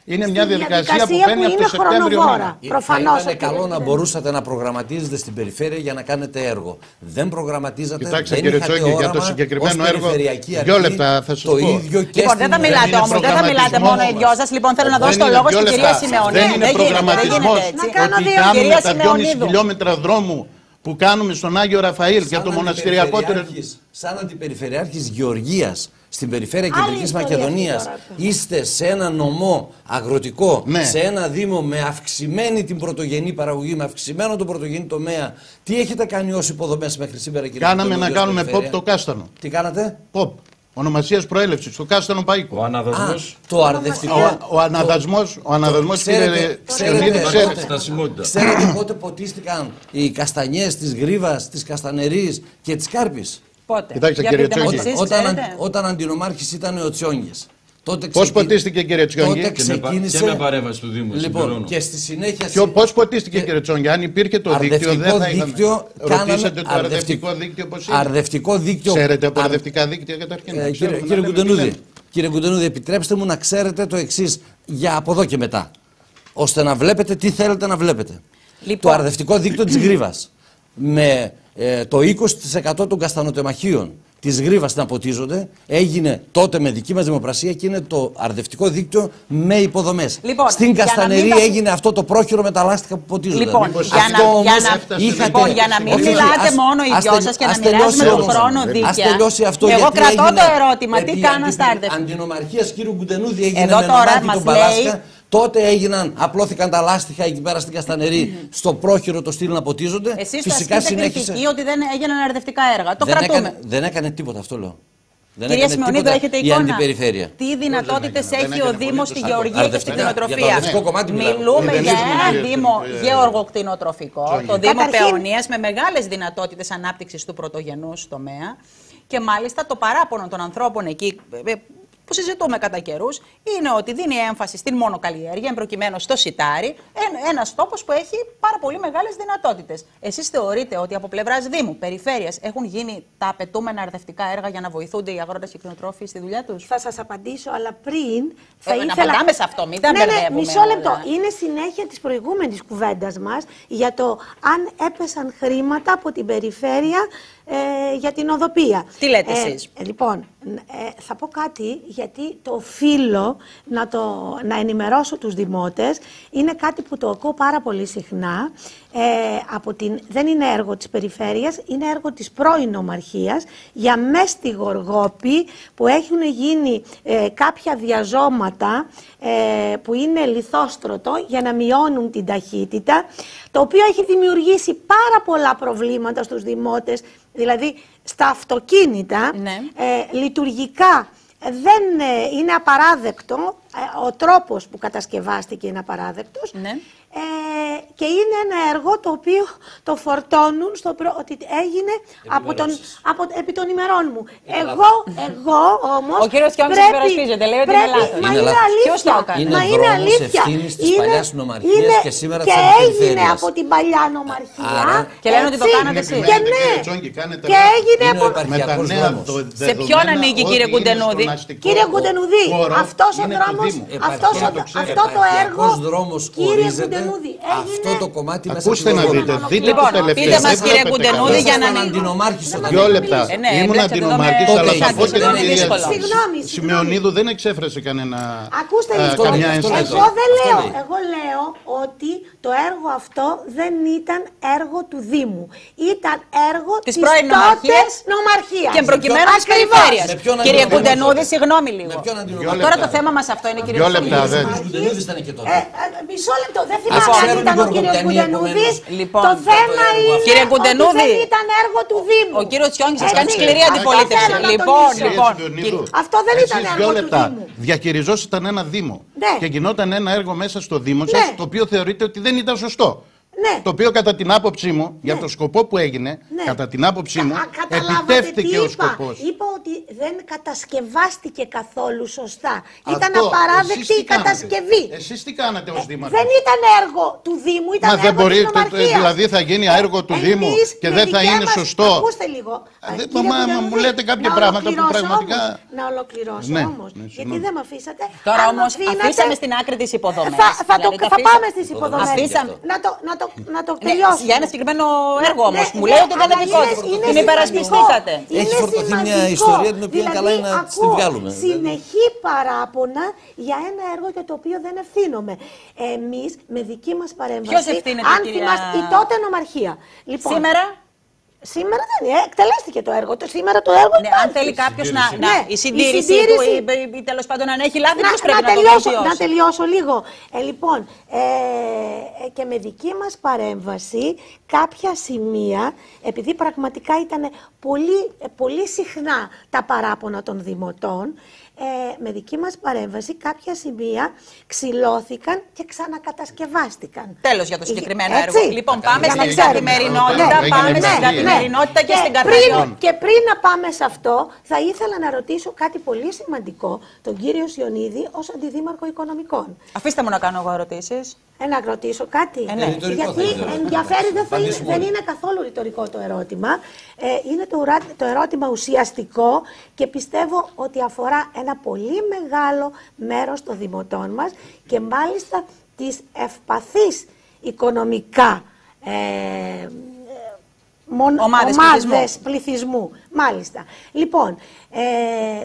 Είναι μια διαδικασία που παίρνει από το Σεπτέμβριο. Προφανώς. Είναι καλό να μπορούσατε να προγραμματίζετε στην περιφέρεια για να κάνετε έργο. Δεν προγραμματίζατε. Κοιτάξτε, κύριε Τσόγκη, για το συγκεκριμένο έργο. 2 λεπτά θα σας πω. Λοιπόν, δεν θα μιλάτε όμως, δεν θα μιλάτε μόνο οι δυο σας. Λοιπόν, θέλω να δώσω το λόγο στην κυρία Σιμεωνίδη. Δεν είναι προγραμματισμός ότι κάνουμε τα 2,5 χιλιόμετρα δρόμου που κάνουμε στον Άγιο Ραφαήλ για το μοναστηριακό. Σαν αντιπεριφερειάρχης Γεωργίας στην περιφέρεια Κεντρικής Μακεδονίας, είστε σε ένα νομό αγροτικό, σε ένα δήμο με αυξημένη την πρωτογενή παραγωγή, με αυξημένο τον πρωτογενή τομέα. Τι έχετε κάνει ως υποδομές μέχρι σήμερα, κύριε? Κάναμε να κάνουμε pop το κάστανο. Τι κάνατε? Pop. Ονομασίας προέλευσης, το κάστανο Παΐκο. Ο αναδασμός. Το αρδευτικό. Ο αναδασμός, κύριε Σιωνίδη, ξέρετε πότε ποτίστηκαν οι καστανιές της Γρίβας, της Καστανερής και της Κάρπης? Πότε? Κοιτάξτε, κύριε Τσόγκη. Όταν αντινομάρχης ήταν ο Τσιόγκης. Πώς ποτίστηκε, κύριε Τσιόγκη? Τότε ξεκίνησε. Και με παρέμβαση του Δήμου. Λοιπόν, και στη συνέχεια. Πώς ποτίστηκε, κύριε Τσιόγκη? Αν υπήρχε το δίκτυο, δεν θα είχαμε. Ρωτήσατε το αρδευτικό δίκτυο πώς είναι? Αρδευτικό δίκτυο. Ξέρετε από αρδευτικά δίκτυα καταρχήν? Κύριε Κουντενούδη, επιτρέψτε μου να ξέρετε το εξής για από εδώ και μετά. Ώστε να βλέπετε τι θέλετε να βλέπετε. Το αρδευτικό δίκτυο της Γρίβας με το 20% των καστανοτεμαχίων της Γρίβας να ποτίζονται, έγινε τότε με δική μας δημοπρασία και είναι το αρδευτικό δίκτυο με υποδομές. Λοιπόν, στην Καστανερή έγινε αυτό το πρόχειρο με τα λάστιχα που ποτίζονται. Λοιπόν, για να μην μιλάτε μόνο οι δυο σας και να μοιράζουμε τον χρόνο δίκαια. Εγώ κρατώ το ερώτημα, τι κάναν στα αρδευτικά. Αντινομαρχίας κύριου Κουντενούδη έγινε με νομάκι τον Παλάσκα. Τότε απλώθηκαν τα λάστιχα εκεί πέρα στην Καστανερή, στο πρόχειρο το στυλ να ποτίζονται. Εσείς φυσικά συνέχισε. Ότι δεν έγιναν αρδευτικά έργα. Το κρατούμε. Δεν έκανε τίποτα, αυτό λέω. Κυρία Σιμεωνίδου, έχετε εικόνα? Τι δυνατότητες έχει ο Δήμος στη γεωργία και στην κτηνοτροφία? Μιλούμε για ένα Δήμο γεωργοκτηνοτροφικό, το Δήμο Παιωνίας, με μεγάλες δυνατότητες ανάπτυξης του πρωτογενούς τομέα. Και μάλιστα το παράπονο των ανθρώπων εκεί, που συζητούμε κατά καιρούς είναι ότι δίνει έμφαση στην μονοκαλλιέργεια, προκειμένου στο σιτάρι, ένας τόπος που έχει πάρα πολύ μεγάλες δυνατότητες. Εσείς θεωρείτε ότι από πλευράς Δήμου, περιφέρειας, έχουν γίνει τα απαιτούμενα αρδευτικά έργα για να βοηθούνται οι αγρότες και οι κτηνοτρόφοι στη δουλειά τους? Θα σας απαντήσω, αλλά πριν θα ήθελα... Να απαντάμε σε αυτό, μην τα μπερδεύουμε. Μισό λεπτό. Είναι συνέχεια της προηγούμενης κουβέντας μας για το αν έπεσαν χρήματα από την περιφέρεια για την οδοπία. Τι λέτε εσείς? Λοιπόν, θα πω κάτι, γιατί το οφείλω να ενημερώσω τους δημότες. Είναι κάτι που το ακούω πάρα πολύ συχνά. Δεν είναι έργο της περιφέρειας, είναι έργο της πρώην Ομαρχίας για μες στη Γοργόπη, που έχουν γίνει κάποια διαζώματα που είναι λιθόστρωτο για να μειώνουν την ταχύτητα, το οποίο έχει δημιουργήσει πάρα πολλά προβλήματα στους δημότες. Δηλαδή στα αυτοκίνητα, ναι, λειτουργικά δεν είναι απαράδεκτο, ο τρόπος που κατασκευάστηκε είναι απαράδεκτος, ναι, και είναι ένα έργο το οποίο το φορτώνουν ότι έγινε επί των ημερών μου. Εγώ όμως ο κύριος Κιόνης υπερασπίζεται, λέει ότι είναι λάθος. Μα είναι αλήθεια. Είναι δρόμος ευθύνης της παλιάς νομαρχίας και σήμερα της περιφέρειας. Και έγινε από την παλιά νομαρχία. Και λένε ότι το κάνατε εσείς. Και ναι. Και έγινε από... Σε ποιον ανήκει, κύριε Κουντενούδη? Κύριε Κουντενούδη, αυτός ο δρόμος, αυτό το έργο, κύριε Κουντενούδη, αυτό το κομμάτι μέσα ακούστε να δείτε, δείτε το τελευταίο. Πείτε μας, κύριε Κουντενούδη, για να μην... Δυο λεπτά. Ήμουν αντινομάρχης, αλλά θα πω και την κυρία Σημεωνίδου δεν εξέφρασε καμιά ένσταση. Εγώ λέω ότι το έργο αυτό δεν ήταν έργο του Δήμου. Ήταν έργο της τότε νομαρχίας. Και προκειμένου της περιφέρειας. Κύριε Κουντενούδη, συγγνώμη λίγο. Τώρα το θέμα μας αυτό είναι, κύριε Κουντενούδη. Μισό λεπτό, δεν θυμάμαι αν ήταν ο κύριος Κουντενούδης. Το θέμα είναι ότι δεν ήταν έργο του Δήμου. Ο κύριος Τσιόγκης σας κάνει σκληρή αντιπολίτευση. Λοιπόν, αυτό δεν ήταν έργο του Δήμου. Διαχειριζόσασταν ένα Δήμο και γινόταν ένα έργο μέσα στο Δήμο σας, το οποίο θεωρείτε ότι δεν ήταν σωστό. Ναι. Το οποίο κατά την άποψή μου, ναι, για το σκοπό που έγινε, ναι, κατά την άποψή μου, επιτεύχθηκε ο σκοπός. Είπα ότι δεν κατασκευάστηκε καθόλου σωστά. Ήταν απαράδεκτη η κατασκευή. Εσείς τι κάνατε ως Δήμαρχος? Δεν ήταν έργο του Δήμου, ήταν έργο της νομαρχίας. Δηλαδή θα γίνει έργο του Δήμου και δεν θα είναι σωστό? Ακούστε λίγο. Μου λέτε κάποια πράγματα που πραγματικά... Να ολοκληρώσω όμως, γιατί δεν με αφήσατε. Τώρα όμως αφήσαμε στην άκρη τις υποδομές. Θα πάμε στις υποδομές. Να το τελειώσω. Για ένα συγκεκριμένο έργο όμως. Μου λέει ότι δεν είναι δικό του. Την υπερασπιστήκατε. Έχει φορτωθεί μια ιστορία την οποία καλά είναι να την βγάλουμε. Συνεχή παράπονα για ένα έργο για το οποίο δεν ευθύνομαι. Εμείς με δική μας παρέμβαση. Ποιος ευθύνεται, κυρία? Η τότε νομαρχία. Λοιπόν, σήμερα δεν είναι. Εκτελέστηκε το έργο. Σήμερα το έργο. Ναι, αν θέλει κάποιος η συντήρηση του ή τέλος πάντων να έχει λάθη, ποιος πρέπει να το βελτιώσει? Να τελειώσω λίγο. Λοιπόν, και με δική μας παρέμβαση, κάποια σημεία, επειδή πραγματικά ήταν πολύ συχνά τα παράπονα των δημοτών, με δική μας παρέμβαση κάποια σημεία ξυλώθηκαν και ξανακατασκευάστηκαν. Τέλος για το συγκεκριμένο έργο. Λοιπόν, πάμε στην καθημερινότητα, καθημερινότητα και στην καθημερινότητα. Και πριν να πάμε σε αυτό, θα ήθελα να ρωτήσω κάτι πολύ σημαντικό τον κύριο Σιωνίδη ως Αντιδήμαρχο Οικονομικών. Αφήστε μου να κάνω εγώ ερωτήσεις. Να ρωτήσω κάτι. Γιατί ενδιαφέρει, δεν είναι καθόλου ρητορικό το ερώτημα. Είναι το ερώτημα ουσιαστικό και πιστεύω ότι αφορά ένα πολύ μεγάλο μέρος των δημοτών μας και μάλιστα τις ευπαθείς οικονομικά ομάδες πληθυσμού. Μάλιστα. Λοιπόν,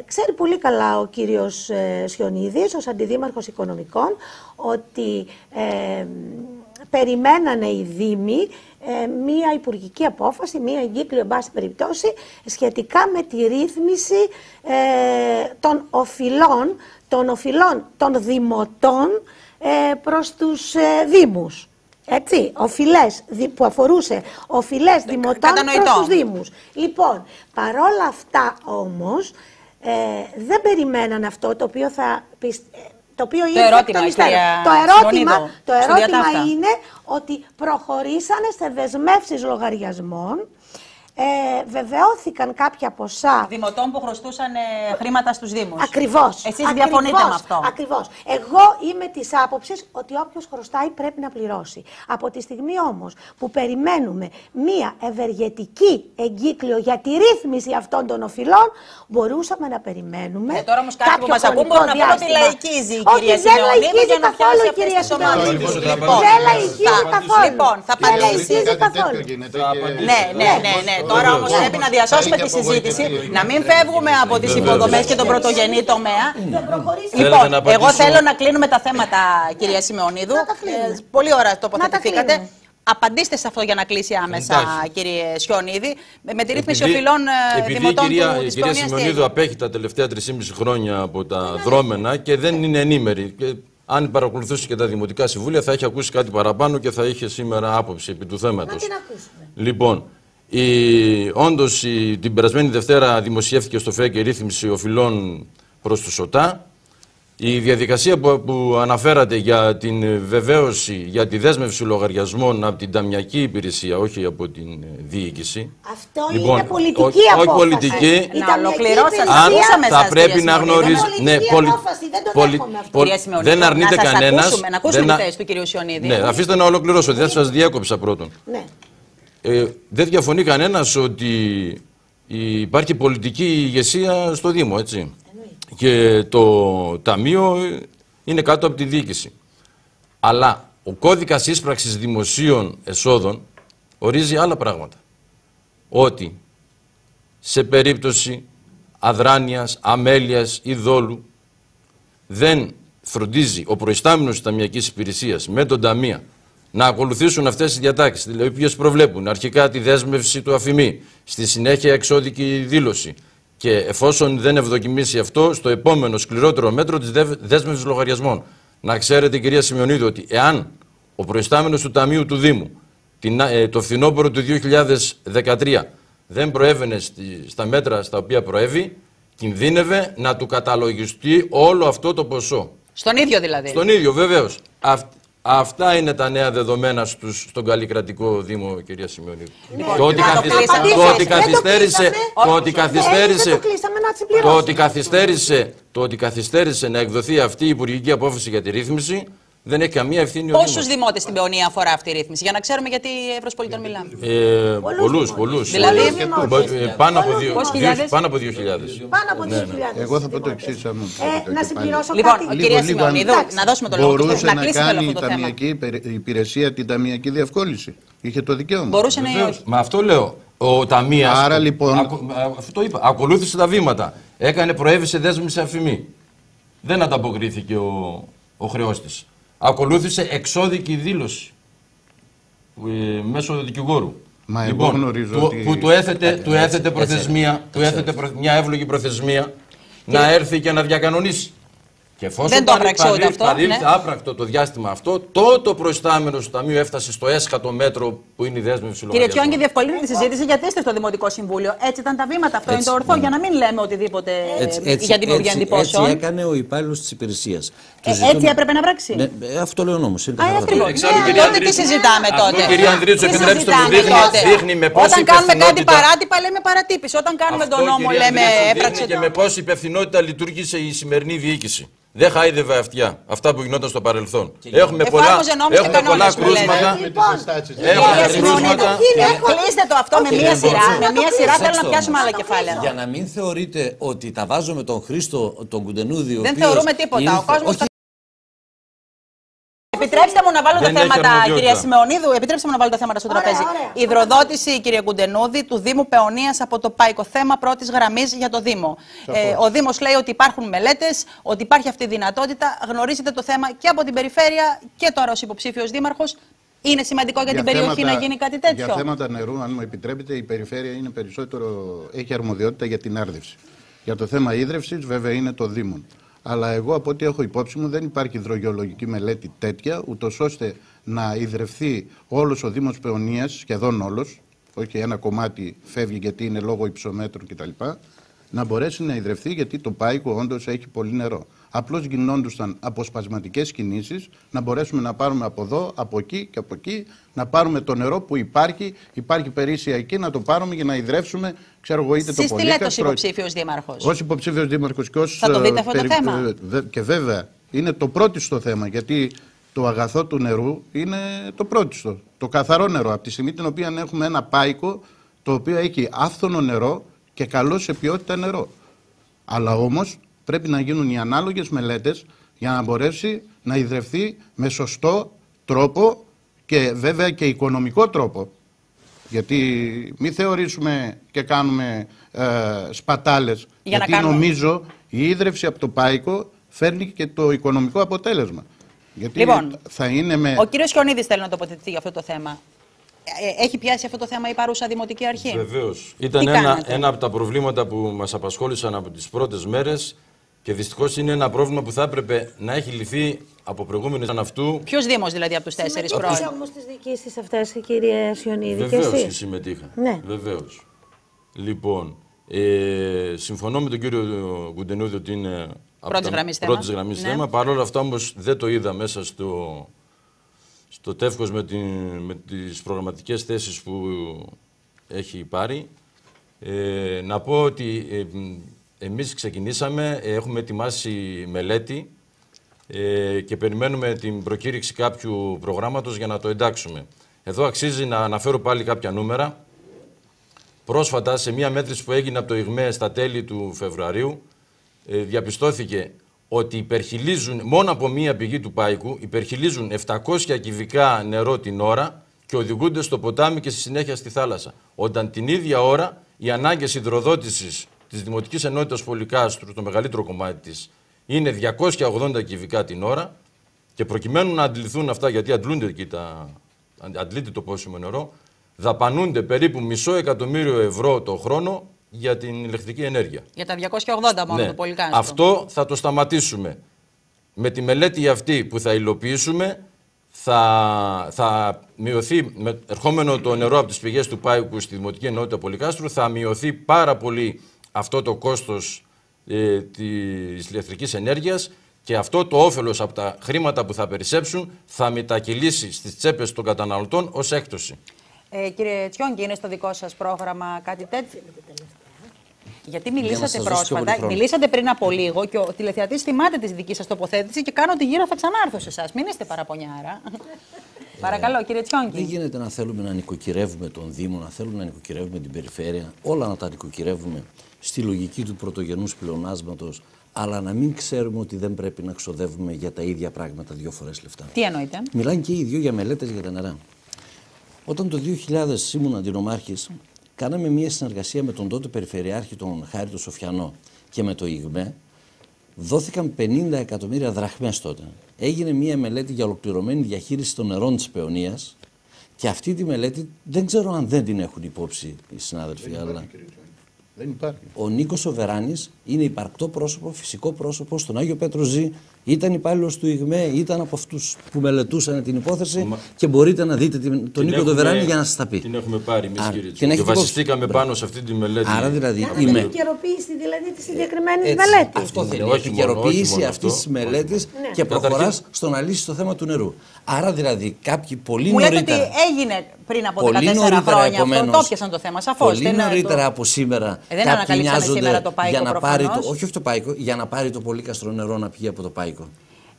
ξέρει πολύ καλά ο κύριος Σιωνίδης ως Αντιδήμαρχος Οικονομικών ότι περιμένανε οι Δήμοι μία υπουργική απόφαση, μία εγκύκλιο εν πάση περιπτώσει σχετικά με τη ρύθμιση των οφειλών των δημοτών προς τους Δήμους. Έτσι, οφειλές που αφορούσε οφειλές δημοτών προς τους Δήμους. Λοιπόν, παρόλα αυτά όμως δεν περιμέναν αυτό το οποίο θα το οποίο είναι το ερώτημα είναι ότι προχωρήσανε σε δεσμεύσεις λογαριασμών Βεβαιώθηκαν κάποια ποσά. Δημοτών που χρωστούσαν χρήματα στους Δήμους. Ακριβώς. Εσείς διαφωνείτε με αυτό. Ακριβώς. Εγώ είμαι της άποψης ότι όποιος χρωστάει πρέπει να πληρώσει. Από τη στιγμή όμως που περιμένουμε μία ευεργετική εγκύκλιο για τη ρύθμιση αυτών των οφειλών, μπορούσαμε να περιμένουμε. Τώρα όμως κάτι που μας ακούν μπορούν να πούν ότι λαϊκίζει η κυρία Σιμεωνίδου για να πιάσει αυτές τις ομάδες. Δεν λαϊκίζει καθόλου. Λοιπόν, θα απαντήσει. Ναι. Τώρα όμως πρέπει να διασώσουμε τη συζήτηση, να μην φεύγουμε από τις υποδομές και τον πρωτογενή τομέα. Λοιπόν, εγώ θέλω να κλείνουμε τα θέματα, κυρία Σιμεωνίδου. Πολύ ωραία τοποθετηθήκατε. Απαντήστε σε αυτό για να κλείσει άμεσα, κύριε Σιωνίδη. Με τη ρύθμιση οφειλών δημοτών του Η κυρία Σιμεωνίδου απέχει τα τελευταία 3,5 χρόνια από τα δρόμενα και δεν είναι ενήμερη. Αν παρακολουθούσε και τα δημοτικά συμβούλια, θα έχει ακούσει κάτι παραπάνω και θα είχε σήμερα άποψη επί του θέματος. Να την ακούσουμε. Λοιπόν, όντως την περασμένη Δευτέρα δημοσιεύτηκε στο ΦΕΚ η ρύθμιση οφειλών προς του ΣΟΤΑ. Η διαδικασία που αναφέρατε για την βεβαίωση, για τη δέσμευση λογαριασμών από την ταμιακή υπηρεσία, όχι από την διοίκηση. Αυτό είναι πολιτική απόφαση. Όχι πολιτική. Να ολοκληρώσετε. Αν θα πρέπει να γνωρίζει. Ναι, απόφαση, δεν το δέχομαι αυτό. Κυρία Σιμεωνίδου, δεν αρνείται κανένας. Να ακούσουμε τη θέση του κυρίου Σιωνίδη. Ναι, αφήστε να ολοκληρώσω, δεν σας διέκοψα πρώτον. Ναι. Δεν διαφωνεί κανένας ότι υπάρχει πολιτική ηγεσία στο Δήμο, έτσι. Και το Ταμείο είναι κάτω από τη διοίκηση. Αλλά ο κώδικας ίσπραξης δημοσίων εσόδων ορίζει άλλα πράγματα. Ότι σε περίπτωση αδράνειας, αμέλειας ή δόλου δεν φροντίζει ο προϊστάμενος της Ταμιακής Υπηρεσίας με τον Ταμεία να ακολουθήσουν αυτές τις διατάξεις, δηλαδή οι οποίες προβλέπουν αρχικά τη δέσμευση του αφημί, στη συνέχεια εξώδικη δήλωση και εφόσον δεν ευδοκιμήσει αυτό, στο επόμενο σκληρότερο μέτρο της δέσμευσης λογαριασμών. Να ξέρετε, κυρία Σιμεωνίδου, ότι εάν ο προϊστάμενος του Ταμείου του Δήμου το φθινόπωρο του 2013 δεν προέβαινε στα μέτρα στα οποία προέβη, κινδύνευε να του καταλογιστεί όλο αυτό το ποσό. Στον ίδιο δηλαδή. Στον ίδιο, βεβαίως. Αυτά είναι τα νέα δεδομένα στον Καλλικρατικό Δήμο, κυρία Σιμεωνίδου. Το ότι καθυστέρησε να εκδοθεί αυτή η υπουργική απόφαση για τη ρύθμιση δεν έχει καμία ευθύνη ο Δήμος. Πόσους δημότες στην Παιωνία αφορά αυτή η ρύθμιση, για να ξέρουμε γιατί Εύρος Πολιτών μιλάμε. Πολλούς. Δηλαδή, πάνω από 2.000. Πάνω από 2.000. Εγώ θα πω το εξής. Να συμπληρώσω λοιπόν, κάτι. κυρία Σιμεωνίδου, να δώσουμε το λόγο. Μπορούσε Να να κλείσουμε κάνει αυτό η το θέμα. Ταμιακή Υπηρεσία την Ταμιακή Διευκόλυνση. Είχε το δικαίωμα. Μπορούσε να ή όχι. Μα αυτό λέω. Ο Ταμείας, Άρα, λοιπόν, αυτό το είπα, ακολούθησε τα βήματα. Προέβησε δέσμευση αφημί. Δεν ανταποκρίθηκε ο χρεώστης. Ακολούθησε εξώδικη δήλωση μέσω δικηγόρου. Μα λοιπόν, εγώ γνωρίζω ότι... που του έθετε προθεσμία, μια εύλογη προθεσμία να έρθει και να διακανονίσει. Και εφόσον παρήλθε άπρακτο το διάστημα αυτό, τότε ο προϊστάμενος του Ταμείου έφτασε στο έσχατο μέτρο που είναι η δέσμευση λογαριασμών. Κύριε Τσιόγκη, διευκολύνει τη συζήτηση γιατί είστε στο Δημοτικό Συμβούλιο. Έτσι ήταν τα βήματα, αυτό είναι το ορθό, για να μην λέμε οτιδήποτε για δημιουργία εντυπώσεων. Έτσι έκανε ο υπάλληλος της υπηρεσίας. Έτσι έπρεπε να πράξει. Ναι, αυτό λέω νόμος. Ακριβώς. Τότε τι συζητάμε τότε. Κυρία Ανδρίτσου, επιτρέψτε μου, δείχνει με πόση Όταν κάνουμε κάτι παράτυπα, λέμε παρατύπηση. Όταν κάνουμε τον νόμο, λέμε έπραξε. Και με πόση υπευθυνότητα λειτουργήσε η σημερινή διοίκηση. Δεν χάιδευε αυτιά. Αυτά που γινόταν στο παρελθόν. Έχουμε πολλά κρούσματα. Κλείστε το αυτό με μία σειρά. Με μία σειρά θέλω να πιάσουμε άλλα κεφάλαια. Για να μην θεωρείτε ότι τα βάζω με τον Χρήστο τον Κουντενούδη. Δεν θεωρούμε τίποτα. Επιτρέψτε μου να βάλω τα θέματα, κυρία Σιμεωνίδου, επιτρέψτε μου να βάλω τα θέματα στο τραπέζι. Η υδροδότηση, κύριε Κουντενούδη, του Δήμου Παιωνίας από το ΠΑΙΚΟ, θέμα πρώτης γραμμής για το Δήμο. Ο Δήμος λέει ότι υπάρχουν μελέτες, ότι υπάρχει αυτή η δυνατότητα. Γνωρίζετε το θέμα και από την περιφέρεια και τώρα ως υποψήφιος δήμαρχος. Είναι σημαντικό για την περιοχή να γίνει κάτι τέτοιο. Για θέματα νερού, αν μου επιτρέπετε, η περιφέρεια είναι έχει αρμοδιότητα για την άρδευση. Για το θέμα ίδρευσης, βέβαια, είναι το Δήμο. Αλλά εγώ από ό,τι έχω υπόψη μου δεν υπάρχει υδρογεωλογική μελέτη τέτοια, ούτως ώστε να ιδρευθεί όλος ο Δήμος Παιωνίας, σχεδόν όλος, όχι ένα κομμάτι φεύγει γιατί είναι λόγω υψομέτρων κτλ. να μπορέσει να ιδρυθεί, γιατί το Πάικο όντως έχει πολύ νερό. Απλώς γινόντουσαν αποσπασματικές κινήσεις, να μπορέσουμε να πάρουμε από εδώ, από εκεί και από εκεί, να πάρουμε το νερό που υπάρχει περίσσια εκεί, να το πάρουμε για να ιδρεύσουμε, ξέρω εγώ, είτε το Πολύκαστρο. Εσείς τι λέτε ως υποψήφιος δήμαρχος? Ως υποψήφιος δήμαρχος και ως. Θα το δείτε αυτό το θέμα? Και βέβαια, είναι το πρώτιστο θέμα, γιατί το αγαθό του νερού είναι το πρώτιστο. Το καθαρό νερό. Από τη στιγμή την οποία έχουμε ένα Πάικο, το οποίο έχει άφθονο νερό και καλό σε ποιότητα νερό. Αλλά όμως πρέπει να γίνουν οι ανάλογες μελέτες για να μπορέσει να ιδρυθεί με σωστό τρόπο και βέβαια και οικονομικό τρόπο. Γιατί μην θεωρήσουμε και κάνουμε σπατάλες. Γιατί νομίζω η ίδρυυση από το Πάικο φέρνει και το οικονομικό αποτέλεσμα. Γιατί λοιπόν, θα είναι ο κύριος Χιονίδης θέλει να τοποθετηθεί για αυτό το θέμα. Έχει πιάσει αυτό το θέμα η παρούσα Δημοτική Αρχή? Βεβαίως. Ήταν ένα από τα προβλήματα που μας απασχόλησαν από τις πρώτες μέρες και δυστυχώς είναι ένα πρόβλημα που θα έπρεπε να έχει λυθεί από προηγούμενες σαν αυτού. Ποιος Δήμος δηλαδή από τους 4 πρώην? Συμμετείχε όμως στις διοικήσεις αυτές, κύριε Σιωνίδη? Βεβαίως και συμμετείχα. Ναι. Βεβαίως. Λοιπόν, συμφωνώ με τον κύριο Κουντενούδη ότι είναι πρώτης γραμμής θέμα. Παρ' όλα αυτά όμως δεν το είδα μέσα στο τεύχος με τις προγραμματικές θέσεις που έχει πάρει. Να πω ότι εμείς ξεκινήσαμε, έχουμε ετοιμάσει μελέτη και περιμένουμε την προκήρυξη κάποιου προγράμματος για να το εντάξουμε. Εδώ αξίζει να αναφέρω πάλι κάποια νούμερα. Πρόσφατα, σε μία μέτρηση που έγινε από το ΙΓΜΕ στα τέλη του Φεβρουαρίου, διαπιστώθηκε ότι υπερχιλίζουν, μόνο από μία πηγή του Πάικου, υπερχιλίζουν 700 κυβικά νερό την ώρα και οδηγούνται στο ποτάμι και στη συνέχεια στη θάλασσα. Όταν την ίδια ώρα οι ανάγκες υδροδότησης της Δημοτικής Ενότητας Πολυκάστρου, το μεγαλύτερο κομμάτι της, είναι 280 κυβικά την ώρα και προκειμένου να αντληθούν αυτά, γιατί αντλείται το πόσιμο νερό, δαπανούνται περίπου $500.000 το χρόνο για την ηλεκτρική ενέργεια. Για τα 280 μόνο το Πολυκάστρο. Αυτό θα το σταματήσουμε. Με τη μελέτη αυτή που θα υλοποιήσουμε θα μειωθεί, ερχόμενο το νερό από τις πηγές του Πάικου στη Δημοτική Ενότητα Πολυκάστρου, θα μειωθεί πάρα πολύ αυτό το κόστος της ηλεκτρικής ενέργειας και αυτό το όφελος από τα χρήματα που θα περισσέψουν θα μετακυλήσει στις τσέπες των καταναλωτών ως έκπτωση. Κύριε Τσιόγκη, είναι στο δικό σας πρόγραμμα κάτι τέτοιο? Γιατί μιλήσατε πρόσφατα, μιλήσατε πριν από λίγο και ο τηλεθεατής θυμάται τη δική σας τοποθέτηση και κάνω τη γύρα, θα ξανάρθω σε εσάς. Μην είστε παραπονιάρα. Παρακαλώ, κύριε Τσιόγκη. Δεν γίνεται να θέλουμε να νοικοκυρεύουμε τον Δήμο, να θέλουμε να νοικοκυρεύουμε την περιφέρεια, όλα να τα νοικοκυρεύουμε στη λογική του πρωτογενούς πλεονάσματος, αλλά να μην ξέρουμε ότι δεν πρέπει να ξοδεύουμε για τα ίδια πράγματα 2 φορές λεφτά. Τι εννοείτε? Μιλάνε και οι δύο για μελέτες για τα νερά. Όταν το 2000 ήμουν αντινομάρχης, κάναμε μια συνεργασία με τον τότε Περιφερειάρχη, τον Χάρη Σοφιανό, και με το ΙΓΜΕ. Δόθηκαν 50 εκατομμύρια δραχμές τότε. Έγινε μια μελέτη για ολοκληρωμένη διαχείριση των νερών της Παιωνίας και αυτή τη μελέτη δεν ξέρω αν δεν την έχουν υπόψη οι συνάδελφοι. Δεν υπάρχει. Ο Νίκος ο Βεράνης είναι υπαρκτό πρόσωπο, φυσικό πρόσωπο, στον Άγιο Πέτρο ζει, ήταν υπάλληλος του ΙΓΜΕ, ήταν από αυτούς που μελετούσαν την υπόθεση και μπορείτε να δείτε τον Νίκο τον Βεράνη για να σας τα πει. Την έχουμε πάρει εμείς, κύριε. Και βασιστήκαμε πάνω σε αυτή τη μελέτη. Άρα δηλαδή είναι επικαιροποίηση δηλαδή της συγκεκριμένης μελέτης. Αυτό θέλει. Επικαιροποίηση αυτής της μελέτης και προχωράς στο να λύσεις το θέμα του νερού. Άρα δηλαδή κάποιοι πολύ νωρίτερα. Μου λέτε ότι έγινε πριν από 14 χρόνια αυτό, το πιάσαν το θέμα, σαφώς. Πολύ νωρίτερα από σήμερα. Δεν ανακαλύψαμε σήμερα το Πάικο προφανώς. Όχι το Πάικο, για να πάρει το Πολύκαστρο νερό να πηγεί από το Πάικο.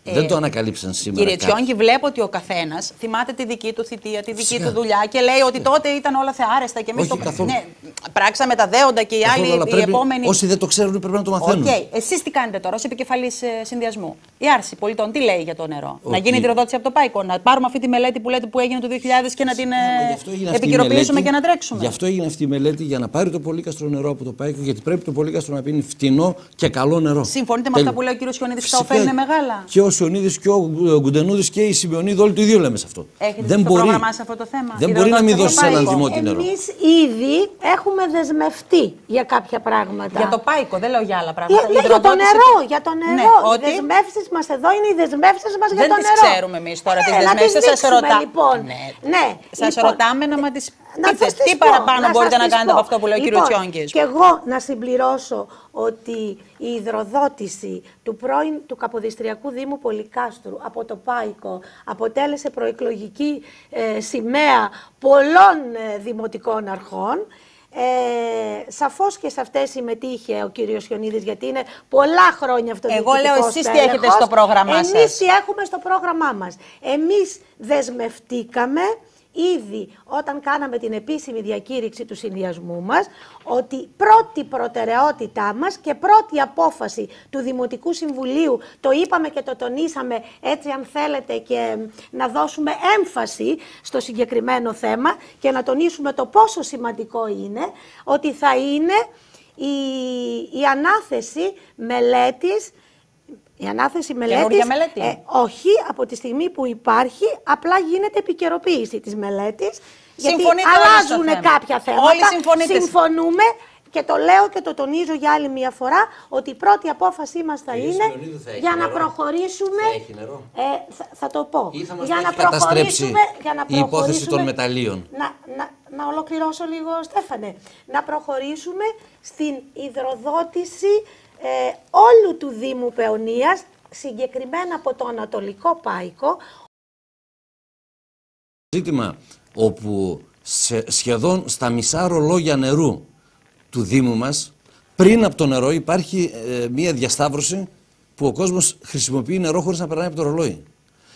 Δεν το ανακαλύψαν σήμερα. Κύριε Τσιόγκη, βλέπω ότι ο καθένας θυμάται τη δική του θητεία, τη δική του δουλειά και λέει ότι τότε ήταν όλα θεάρεστα και εμείς το ναι, πράξαμε τα δέοντα και οι άλλοι οι επόμενοι. Όσοι δεν το ξέρουν πρέπει να το μαθαίνουν. Εσείς τι κάνετε τώρα ως επικεφαλής συνδυασμού? Η Άρση Πολιτών τι λέει για το νερό? Να γίνει υδροδότηση από το Πάικο, να πάρουμε αυτή τη μελέτη που λέτε που έγινε το 2000 και να την επικαιροποιήσουμε και να τρέξουμε? Γι' αυτό έγινε αυτή η μελέτη, για να πάρει το Πολύκαστρο νερό από το Πάικο, γιατί πρέπει το Πολύκαστρο να πίνει φτηνό και καλό νερό. Συμφωνείτε με αυτά που λέει ο κύριος Χιονίδης, τα ωφέλη είναι μεγάλα? Και Ιωνίδης και ο Γκουντενούδης και η Σιμεωνίδη, όλοι το ίδιο λέμε σε αυτό. Έχετε στο πρόγραμμά σε αυτό το θέμα? Δεν μπορεί να μην δώσει έναν δημότη νερό. Εμείς ήδη έχουμε δεσμευτεί για κάποια πράγματα. Για το πάικο, δεν λέω για άλλα πράγματα. Για το νερό. Για το νερό. Ναι, οι δεσμεύσεις μας εδώ είναι οι δεσμεύσεις μας για το νερό. Δεν τις ξέρουμε εμείς τώρα τις δεσμεύσεις. Σας ρωτάμε. Λοιπόν. Ναι. Σας ρωτάμε να τις πείτε. Τι πω, παραπάνω μπορείτε να κάνετε από αυτό που λέει ο κύριος Τσιόγκης? Και εγώ να συμπληρώσω ότι η υδροδότηση του Καποδιστριακού Δήμου Πολυκάστρου από το Πάικο αποτέλεσε προεκλογική σημαία πολλών δημοτικών αρχών. Σαφώς και σε αυτές συμμετείχε ο κύριος Ιωνίδης, γιατί είναι πολλά χρόνια αυτό το Εγώ λέω εσείς τι έχετε στο πρόγραμμά σας? Εμείς τι έχουμε στο πρόγραμμά μας? Εμείς δεσμευτήκαμε ήδη όταν κάναμε την επίσημη διακήρυξη του συνδυασμού μας ότι πρώτη προτεραιότητά μας και πρώτη απόφαση του Δημοτικού Συμβουλίου, το είπαμε και το τονίσαμε έτσι αν θέλετε και να δώσουμε έμφαση στο συγκεκριμένο θέμα και να τονίσουμε το πόσο σημαντικό είναι, ότι θα είναι η ανάθεση μελέτης. Η ανάθεση μελέτης, όχι, από τη στιγμή που υπάρχει, απλά γίνεται επικαιροποίηση της μελέτης, γιατί αλλάζουν κάποια θέματα. Όλοι συμφωνούμε και το λέω και το τονίζω για άλλη μια φορά, ότι η πρώτη απόφασή μας θα είναι για να προχωρήσουμε. Θα έχει νερό. Θα το πω. Ή θα μας για έχει να προχωρήσουμε. η υπόθεση των μεταλλίων. Να ολοκληρώσω λίγο, Στέφανε. Να προχωρήσουμε στην υδροδότηση όλου του Δήμου Παιωνίας, συγκεκριμένα από το Ανατολικό Πάικο. Ζήτημα όπου σχεδόν στα μισά ρολόγια νερού του Δήμου μας, πριν από το νερό υπάρχει μία διασταύρωση που ο κόσμος χρησιμοποιεί νερό χωρίς να περνάει από το ρολόι.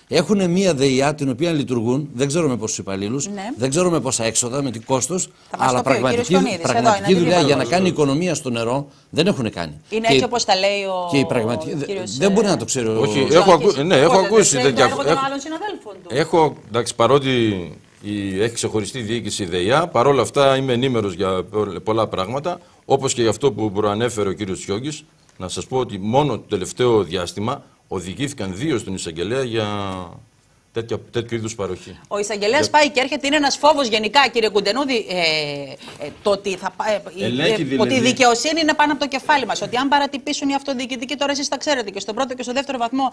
Έχουν μία ΔΕΙΑ την οποία λειτουργούν, δεν ξέρω με πόσους υπαλλήλους, δεν ξέρω με πόσα έξοδα, με τι κόστος, αλλά πραγματική δουλειά για να κάνει οικονομία στο νερό δεν έχουν κάνει. Είναι έτσι όπως τα λέει ο κύριος... Δεν μπορεί να το ξέρει ο... Όχι, έχω ακούσει τέτοια... Έχω, εντάξει, παρότι έχει ξεχωριστή διοίκηση ΔΕΙΑ, παρόλα αυτά είμαι ενήμερος για πολλά πράγματα, όπως και για αυτό που προανέφερε ο κύριος Τσιόγκης. Να σας πω ότι μόνο το τελευταίο διάστημα οδηγήθηκαν 2 στον εισαγγελέα για τέτοιου είδους παροχή. Ο εισαγγελέας πάει και έρχεται, είναι ένας φόβος γενικά, κύριε Κουντενούδη, το ότι, ότι η δικαιοσύνη είναι πάνω από το κεφάλι μας. Ότι αν παρατυπήσουν οι αυτοδιοικητικοί, τώρα εσείς τα ξέρετε, και στον πρώτο και στο δεύτερο βαθμό,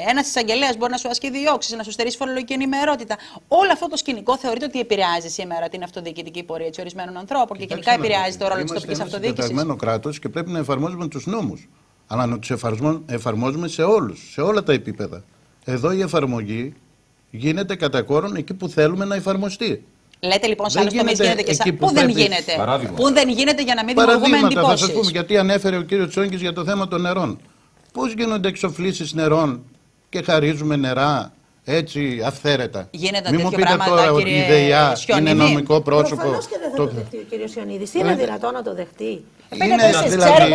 ένας εισαγγελέας μπορεί να σου ασκεί διώξεις, να σου στερήσει φορολογική ενημερότητα. Όλο αυτό το σκηνικό θεωρείται ότι επηρεάζει σήμερα την αυτοδιοικητική πορεία ορισμένων ανθρώπων και γενικά επηρεάζει το ρόλο της τοπικής αυτοδιοίκησης. Είμαστε τεταγμένο κράτος και πρέπει να εφαρμόζουμε τους νόμους. Αλλά να τους εφαρμόζουμε σε όλους, σε όλα τα επίπεδα. Εδώ η εφαρμογή γίνεται κατά κόρον εκεί που θέλουμε να εφαρμοστεί. Λέτε λοιπόν σε άλλους τομείς γίνεται και εσάς. Πού δεν γίνεται? Πού δεν γίνεται για να μην δημιουργούμε εντυπώσεις? Θα σας πούμε γιατί ανέφερε ο κύριος Τσιόγκης για το θέμα των νερών. Πώς γίνονται εξοφλήσεις νερών και χαρίζουμε νερά έτσι αυθαίρετα? Γίνεται μην μου πείτε τώρα ότι η ΔΕΙΑ είναι νομικό πρόσωπο. Προφανώς και δεν θα το δεχτεί ο κύριος Ιωνίδης. Είναι δυνατόν να το δεχτεί?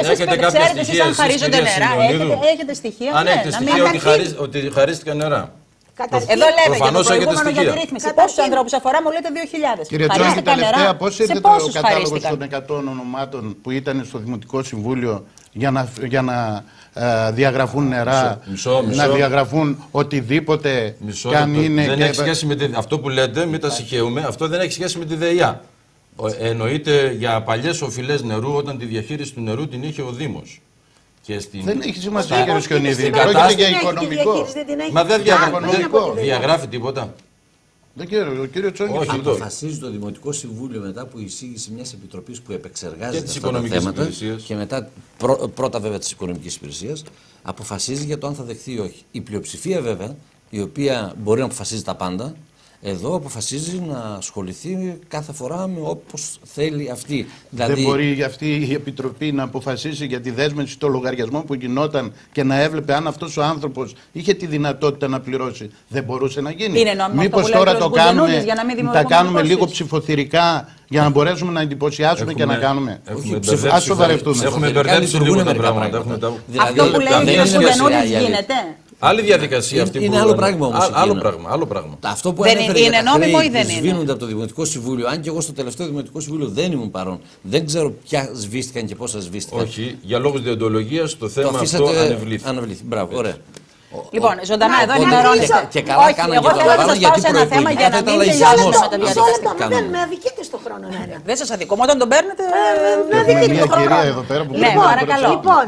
Έχετε κάποια στοιχεία εσείς, κυρία Σιμεωνίδου? Έχετε στοιχεία? Αν έχετε στοιχεία ότι χαρίστηκαν νερά. Εδώ λέμε για το προηγούμενο για τη ρύθμιση. Πόσους ανθρώπους αφορά? Μου λέτε 2.000. Κύριε Τσιόγκη, τελευταία πώς ήρθε ο κατάλογος των 100 ονομάτων που ήταν στο Δημοτικό Συμβούλιο για να διαγραφούν νερά, να διαγραφούν οτιδήποτε και αν είναι... Δεν έχει σχέση με αυτό που λέτε, μην τα συγχαίουμε, αυτό δεν έχει σχέση με τη ΔΕΙΑ. Εννοείται για παλιές οφειλές νερού, όταν τη διαχείριση του νερού την είχε ο Δήμος. Δεν έχει σημασία, κύριε Σκιονίδη. Πρόκειται για οικονομικό. Μα δεν διαγράφει τίποτα. Δεν ξέρω, ο κύριο Τσιόγκης. Αποφασίζει το Δημοτικό Συμβούλιο μετά από εισήγηση μιας επιτροπής που επεξεργάζεται αυτά τα θέματα και μετά, πρώτα βέβαια της Οικονομικής Υπηρεσίας, αποφασίζει για το αν θα δεχθεί ή όχι. Η πλειοψηφία βέβαια, η οποία μπορεί να αποφασίζει τα πάντα, εδώ αποφασίζει να ασχοληθεί κάθε φορά με όπως θέλει αυτή. Δηλαδή... Δεν μπορεί αυτή η Επιτροπή να αποφασίσει για τη δέσμευση των λογαριασμών που γινόταν και να έβλεπε αν αυτός ο άνθρωπος είχε τη δυνατότητα να πληρώσει? Δεν μπορούσε να γίνει. Μήπως τώρα το κάνουμε, τα κάνουμε λίγο ψηφοθυρικά για να μπορέσουμε να εντυπωσιάσουμε και να κάνουμε? Ας σοβαρευτούμε. Έχουμε μπερδέψει λίγο τα πράγματα. Αυτό που λέει ο κ. Κουντενούδης γίνεται. Άλλη διαδικασία αυτή. Είναι άλλο πράγμα όμως. Άλλο πράγμα. Αυτό που είναι νόμιμο ή δεν είναι? Σβήνονται από το Δημοτικό Συμβούλιο. Αν και εγώ στο τελευταίο Δημοτικό Συμβούλιο δεν ήμουν παρόν. Δεν ξέρω ποια σβήστηκαν και πόσα σβήστηκαν. Όχι, για λόγους διοντολογίας το θέμα αυτό ανεβλήθη. Μπράβο, ωραία. Λοιπόν, ζωντανά εδώ Οπότε, ενημερώνεστε. και καλά Όχι, κάνανε εγώ και θέλω να το σας γιατί πάω σε ένα θέμα για να μην τελειώσουμε με τα διαδικαστικά. Με αδικείτε στο χρόνο εμένα. Δεν σας αδικώ, όταν τον παίρνετε. Με Έχουμε αδικείτε μια στο κυρία χρόνο. εδώ πέρα που Ναι, πρέπει να παρακαλώ. Λοιπόν,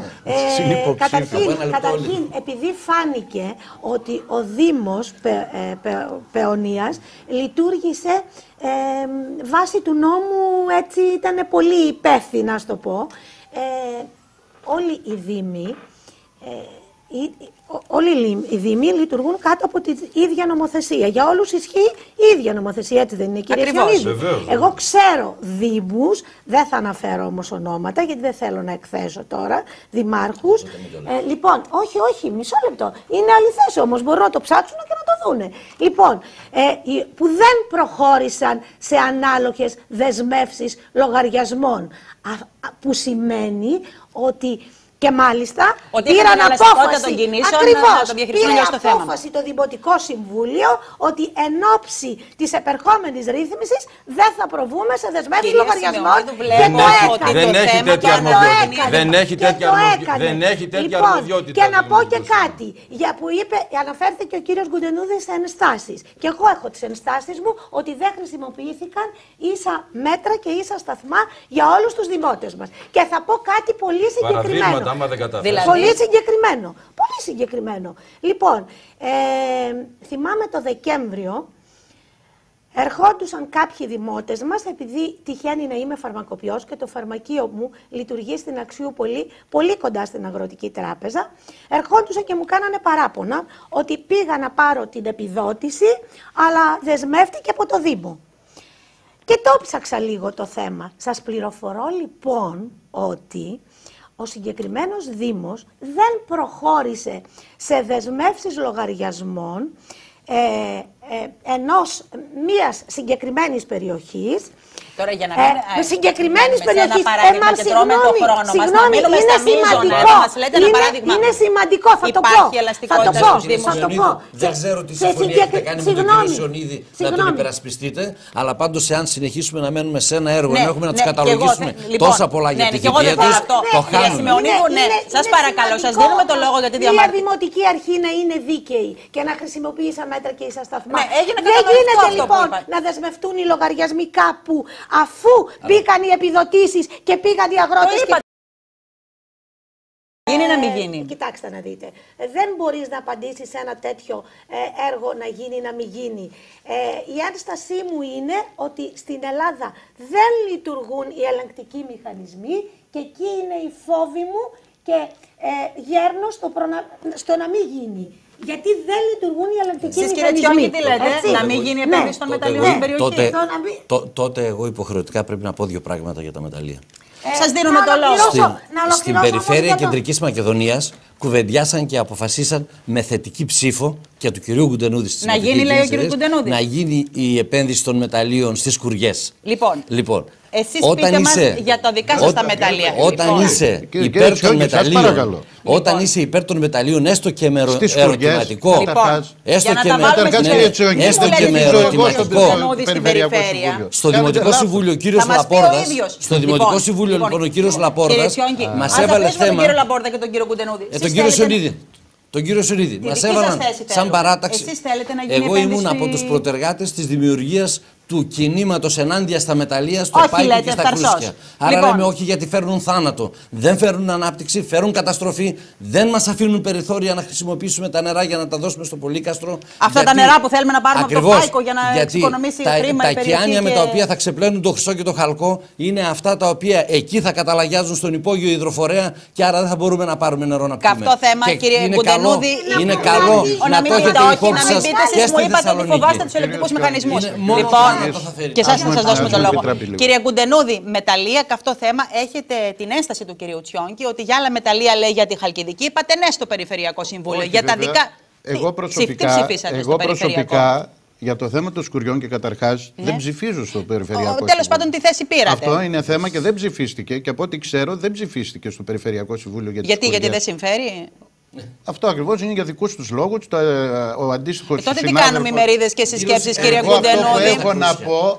συνυποψήφιο. καταρχήν, επειδή φάνηκε ότι ο Δήμος Παιωνίας λειτουργήσε βάσει του νόμου, έτσι ήταν πολύ υπεύθυνα, ας το πω. Όλοι οι Δήμοι όλοι οι Δήμοι λειτουργούν κάτω από την ίδια νομοθεσία. Για όλους ισχύει η ίδια νομοθεσία, έτσι δεν είναι, κύριε Σιωνίδη? Εγώ ξέρω Δήμους, δεν θα αναφέρω όμως ονόματα, γιατί δεν θέλω να εκθέσω τώρα, δημάρχους. Λοιπόν, όχι, μισό λεπτό. Είναι αληθές όμως, μπορούν να το ψάξουν και να το δούνε. Λοιπόν, που δεν προχώρησαν σε ανάλογες δεσμεύσεις λογαριασμών. Που σημαίνει ότι. Και μάλιστα πήραν απόφαση, απόφαση το Δημοτικό Συμβούλιο ότι εν ώψη της επερχόμενης ρύθμισης δεν θα προβούμε σε δεσμεύσεις λογαριασμών και το έκανε. Δεν έχει τέτοια αρμοδιότητα. Δεν έχει τέτοια αρμοδιότητα. Και να πω και κάτι, για που αναφέρθηκε ο κύριος Γκουντενούδης σε ενστάσεις. Και εγώ έχω τις ενστάσεις μου ότι δεν χρησιμοποιήθηκαν ίσα μέτρα και ίσα σταθμά για όλους τους δημότες μας. Και θα πω κάτι πολύ συγκεκριμένο. Πολύ συγκεκριμένο. Πολύ συγκεκριμένο. Λοιπόν, θυμάμαι το Δεκέμβριο ερχόντουσαν κάποιοι δημότες μας, επειδή τυχαίνει να είμαι φαρμακοποιός και το φαρμακείο μου λειτουργεί στην Αξιούπολη, πολύ κοντά στην Αγροτική Τράπεζα, ερχόντουσαν και μου κάνανε παράπονα ότι πήγα να πάρω την επιδότηση, αλλά δεσμεύτηκε από το Δήμο. Και το ψάξα λίγο το θέμα. Σας πληροφορώ λοιπόν ότι ο συγκεκριμένος Δήμος δεν προχώρησε σε δεσμεύσεις λογαριασμών μιας συγκεκριμένης περιοχής. Τώρα για να μην συγκεκριμένης περιοχής. Συγγνώμη, είναι σημαντικό. Είναι σημαντικό, θα το πω. Δεν ξέρω τι συμφωνία έχετε κάνει με τον κύριο Σιωνίδη να τον υπερασπιστείτε, αλλά πάντως εάν συνεχίσουμε να μένουμε σε ένα έργο, να έχουμε να τους καταλογίσουμε τόσα πολλά για τη θητεία τους, το χάνουμε. Σας παρακαλώ, σας δίνουμε το λόγο για τη διαμαρτυρία. Μια δημοτική αρχή να είναι δίκαιη και να χρησιμοποιεί σαν μέτρα και ίσα σταθμά. Δεν γίνεται λοιπόν να δεσμευτούν οι λογαριασμοί κάπου αφού μπήκαν οι επιδοτήσεις και πήγαν οι αγρότες. Γίνει να μην γίνει. Κοιτάξτε να δείτε. Δεν μπορείς να απαντήσεις σε ένα τέτοιο έργο να γίνει ή να μην γίνει. Η ένστασή μου είναι ότι στην Ελλάδα δεν λειτουργούν οι ελεγκτικοί μηχανισμοί και εκεί είναι η φόβη μου και γέρνω στο να μην γίνει. Γιατί δεν λειτουργούν οι ελεγκτικοί μηχανισμοί. Τι λέτε, να μην γίνει επένδυση των μεταλλίων στην περιοχή. Τότε εγώ υποχρεωτικά πρέπει να πω δύο πράγματα για τα μεταλλεία. Σας δίνουμε το λόγο. Στην περιφέρεια Κεντρικής Μακεδονίας κουβεντιάσαν και αποφασίσαν με θετική ψήφο και του κυρίου Γκουντενούδη να γίνει, λέει ο κύριος Γκουντενούδης, να γίνει η επένδυση των μεταλλίων στις Κουριές. Λοιπόν, εσείς πείτε μας για τα δικά σας τα μεταλλεία. Όταν είσαι υπέρ των μεταλλείων, όταν είσαι υπέρ των μεταλλείων, έστω και με ερωτηματικό, έστω και με ερωτηματικό, στο Δημοτικό Συμβούλιο ο κύριος Λαπόρδας, στο Δημοτικό Συμβούλιο λοιπόν ο κύριος Λαπόρδας μας έβαλε θέμα. Τον κύριο Λαπόρδα και τον κύριο Γκουντενούδη. Τον κύριο Σιωνίδη. Μας έβαλαν σαν παράταξη. Εγώ ήμουν από τους προτεργάτες της δημιουργίας του κινήματος ενάντια στα μεταλλεία, στο Πάικο και στα Κρούσια. Άρα λέμε όχι, γιατί φέρνουν θάνατο. Δεν φέρνουν ανάπτυξη, φέρνουν καταστροφή. Δεν μας αφήνουν περιθώρια να χρησιμοποιήσουμε τα νερά για να τα δώσουμε στο Πολύκαστρο. Αυτά τα νερά που θέλουμε να πάρουμε από το Πάικο για να εξοικονομήσει χρήμα. Τα κιάνια με τα οποία θα ξεπλένουν το χρυσό και το χαλκό είναι αυτά τα οποία εκεί θα καταλαγιάζουν στον υπόγειο υδροφορέα και άρα δεν θα μπορούμε να πάρουμε νερό να πιούμε. Καυτό θέμα, κύριε Γκουντενούδη. Είναι καλό να το έχετε υπόψη σας και στη Θεσσαλονίκη. Φοβάστε τους ελεγκτικούς μηχανισμούς. Και εσάς θα σας δώσουμε το λόγο. Κύριε Γκουντενούδη, μεταλλεία, καυτό θέμα. Έχετε την ένσταση του κυρίου Τσιόνκη ότι για άλλα μεταλλεία, λέει, για τη Χαλκιδική, είπατε ναι στο Περιφερειακό Συμβούλιο. Όχι, για τα δικά. Εγώ προσωπικά για το θέμα των σκουριών και καταρχάς δεν ψηφίζω στο Περιφερειακό. Τέλος πάντων, τι θέση πήρατε. Αυτό είναι θέμα και δεν ψηφίστηκε και από ό,τι ξέρω δεν ψηφίστηκε στο Περιφερειακό Συμβούλιο για τις σκουριές. Γιατί δεν συμφέρει. Αυτό ακριβώς είναι για δικούς τους λόγους. Ο αντίστοιχος τότε τι κάνουμε ημερίδες και συσκέψεις, κύριε Γκουντενούδη.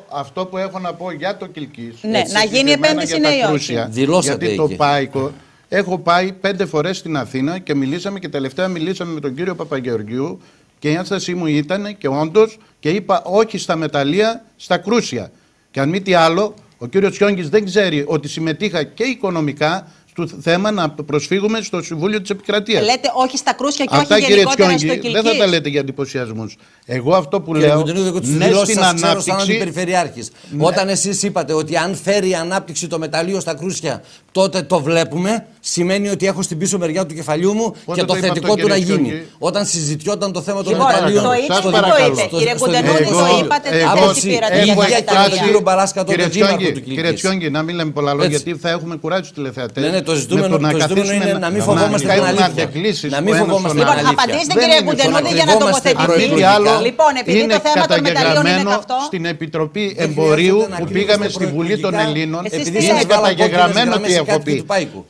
Αυτό που έχω να πω για το Κιλκής. Ναι, να γίνει επένδυση, ναι ή όχι. Γιατί το Πάικο Έχω πάει 5 φορές στην Αθήνα και μιλήσαμε και τελευταία μιλήσαμε με τον κύριο Παπαγεωργιού και η ένστασή μου ήταν και όντως και είπα όχι στα μεταλλεία, στα κρούσια. Και αν μη τι άλλο, ο κύριος Τσιόγκης δεν ξέρει ότι συμμετείχα και οικονομικά στο θέμα να προσφύγουμε στο Συμβούλιο της Επικρατείας. Λέτε όχι στα κρούσια και αυτά, όχι γενικότερα στο Τσιόγκη, Κιλκής. δεν θα τα λέτε για εντυπωσιασμούς. Εγώ αυτό που Κύριε λέω, Κουντενίδη, εγώ τις ναι δηλώσεις στην σας ξέρω σαν ανάπτυξη... αντιπεριφερειάρχης. Ναι. Όταν εσείς είπατε ότι αν φέρει η ανάπτυξη το μεταλλείο στα κρούσια, τότε το βλέπουμε, σημαίνει ότι έχω στην πίσω μεριά του κεφαλιού μου Πότε και το το είπα θετικό αυτό, του να κύριε γίνει. Τσιόγκη? Όταν συζητιόταν το θέμα των Λοιπόν, μεταλλείων. το είπατε, Σας το παρακαλώ. είπατε. Κύριε Κουντενούδη, Εγώ- το είπατε, δεν άποψη, πήρατε έχω για τα εκφράσει- μεταλλεία. τον κύριο Μπαλάσκα, τον Κύριε δήμαρχο Τσιόγκη, του κύριε Κιλκής. Τσιόγκη, να μην λέμε πολλά λόγια, Έτσι. γιατί θα έχουμε κουράσει τους τηλεθεατές. Ναι, το ζητούμενο καθίσουμε είναι να μην φοβόμαστε την κάνουμε αλήθεια. αντεκκλήσεις Να μην ο ένας φοβόμαστε τον την Λοιπόν, άλλον. αλήθεια. απαντήστε Δεν κύριε είναι Κουντενούδη σωστό. για να Κρυβόμαστε Αν μη τοποθετηθεί. τι άλλο, Λοιπόν, επειδή είναι το θέμα των μεταλλείων είναι καταγεγραμμένο καυτό. στην Επιτροπή Δεν Εμπορίου χρειάζεται να που κρύβεστε πήγαμε στη Βουλή των προεκλογικά, Ελλήνων. Εσείς επειδή τι Είναι λέτε? καταγεγραμμένο τι έχω πει.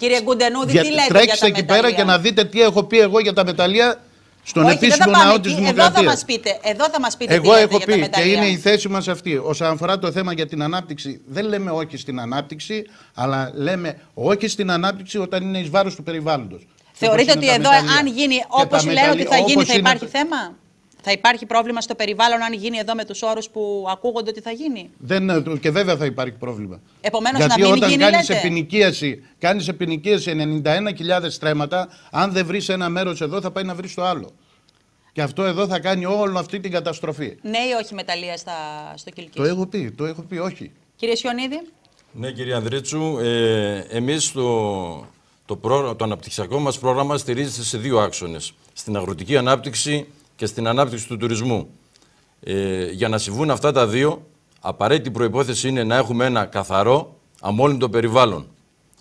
Κύριε Κουντενούδη, τι λέτε για Τρέξτε τα εκεί πέρα και να μεταλλεία? δείτε τι έχω πει εγώ για τα μεταλλεία στον Όχι, δεν θα επίσημο πάμε ναό εκεί. της Εδώ θα Δημοκρατίας. μας πείτε. Εδώ θα μας πείτε τι Εγώ λέτε έχω για τα πει και μεταλλεία. είναι η θέση μας αυτή. Όσον αφορά το θέμα για την ανάπτυξη, δεν λέμε όχι στην ανάπτυξη, αλλά λέμε όχι στην ανάπτυξη όταν είναι εις βάρος του περιβάλλοντος. Θεωρείτε Όπως ότι είναι τα εδώ, μεταλλεία. αν γίνει Και όπως τα λένε ότι θα γίνει, όπως θα είναι υπάρχει θέμα? Θα υπάρχει πρόβλημα στο περιβάλλον αν γίνει εδώ με τους όρους που ακούγονται ότι θα γίνει? Και βέβαια θα υπάρχει πρόβλημα. Επομένως, Γιατί να μην όταν γίνει, κάνεις επενοικίαση 91.000 στρέμματα, αν δεν βρεις ένα μέρος εδώ θα πάει να βρεις το άλλο. Και αυτό εδώ θα κάνει όλη αυτή την καταστροφή. Ναι ή όχι μεταλλεία στο Κιλκής? Το έχω πει όχι. Κύριε Σιωνίδη. Ναι, κύριε Ανδρέτσου, εμείς το αναπτυξιακό μας πρόγραμμα στηρίζεται σε 2 άξονες. Στην αγροτική ανάπτυξη και στην ανάπτυξη του τουρισμού. Για να συμβούν αυτά τα 2, απαραίτητη προϋπόθεση είναι να έχουμε ένα καθαρό, αμόλυντο περιβάλλον.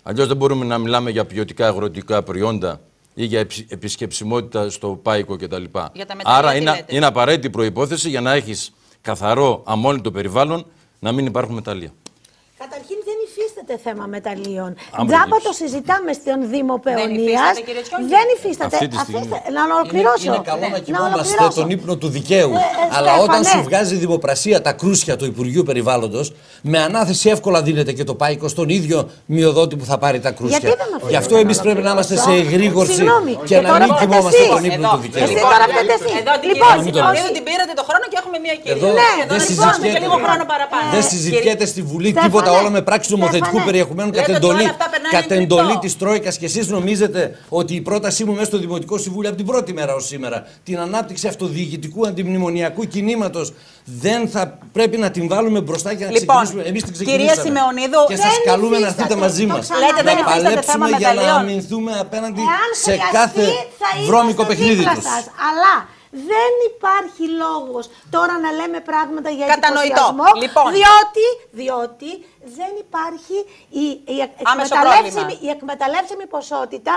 Αλλιώς δεν μπορούμε να μιλάμε για ποιοτικά αγροτικά προϊόντα ή για επισκεψιμότητα στο πάικο κτλ. Άρα είναι απαραίτητη προϋπόθεση για να έχεις καθαρό, αμόλυντο περιβάλλον, να μην υπάρχουν μεταλλεία. Καταρχήν δεν υφίσταται θέμα μεταλλείων. Αν Τζάμπα προκύψει. το συζητάμε στον Δήμο Παιωνίας. υφίσταται, κύριε Τσιόγκη? Δεν υφίσταται. Αυτή τη στιγμή. Να ολοκληρώσω. Είναι καλό να κοιμόμαστε ολοκληρώσω. τον ύπνο του δικαίου. Αλλά Στέφανε. όταν σου βγάζει η δημοπρασία τα κρούσια του Υπουργείου Περιβάλλοντος, με ανάθεση εύκολα δίνεται και το πάικο στον ίδιο μειοδότη που θα πάρει τα κρούσια. Γιατί δεν με αφήνετε Γι' αυτό να εμείς πρέπει να είμαστε σε ολοκληρώσω? εγρήγορση Συγγνώμη. και να τώρα μην φταίτε κοιμόμαστε εσείς. τον ύπνο του δικαίου. Εσύ τώρα φταίτε εσείς. Εδώ την Λοιπόν, κυρία Σιμεωνίδου την πήρατε το χρόνο και έχουμε μία κυρία. Εδώ Ναι, δεν λοιπόν, συζητιέται. και λίγο χρόνο παραπάνω. Δεν συζητιέται στη Βουλή Στέφανε, τίποτα, όλα με πράξη νομοθετικού Στέφανε. περιεχομένου Λέτε κατ' τώρα εντολή, αυτά περνάνε κατ' εντολή κρυπτό. της Τρόικας. Και εσείς νομίζετε ότι η πρότασή μου μέσα στο Δημοτικό Συμβούλιο από την πρώτη μέρα ως σήμερα, την ανάπτυξη αυτοδιοικητικού αντιμνημονιακού κινήματος, δεν θα πρέπει να την βάλουμε μπροστά και να ξεκινήσουμε. Εμείς την κυρία ξεκινήσαμε. Σιμεωνίδου, Και σας δεν καλούμε να υφίσταται. έρθετε μαζί Το μας. ξαναλέω. Λέτε, δεν Να υφίσταται θέμα παλέψουμε για να μεταλλείων. αμυνθούμε απέναντι Εάν σε χρειαστεί, κάθε θα βρώμικο είμαστε παιχνίδι δίπλα τους. σας. Αλλά δεν υπάρχει λόγος τώρα να λέμε πράγματα για Κατανοητό. εντυπωσιασμό, Λοιπόν. διότι δεν υπάρχει Άμεσο πρόβλημα. η εκμεταλλεύσιμη ποσότητα.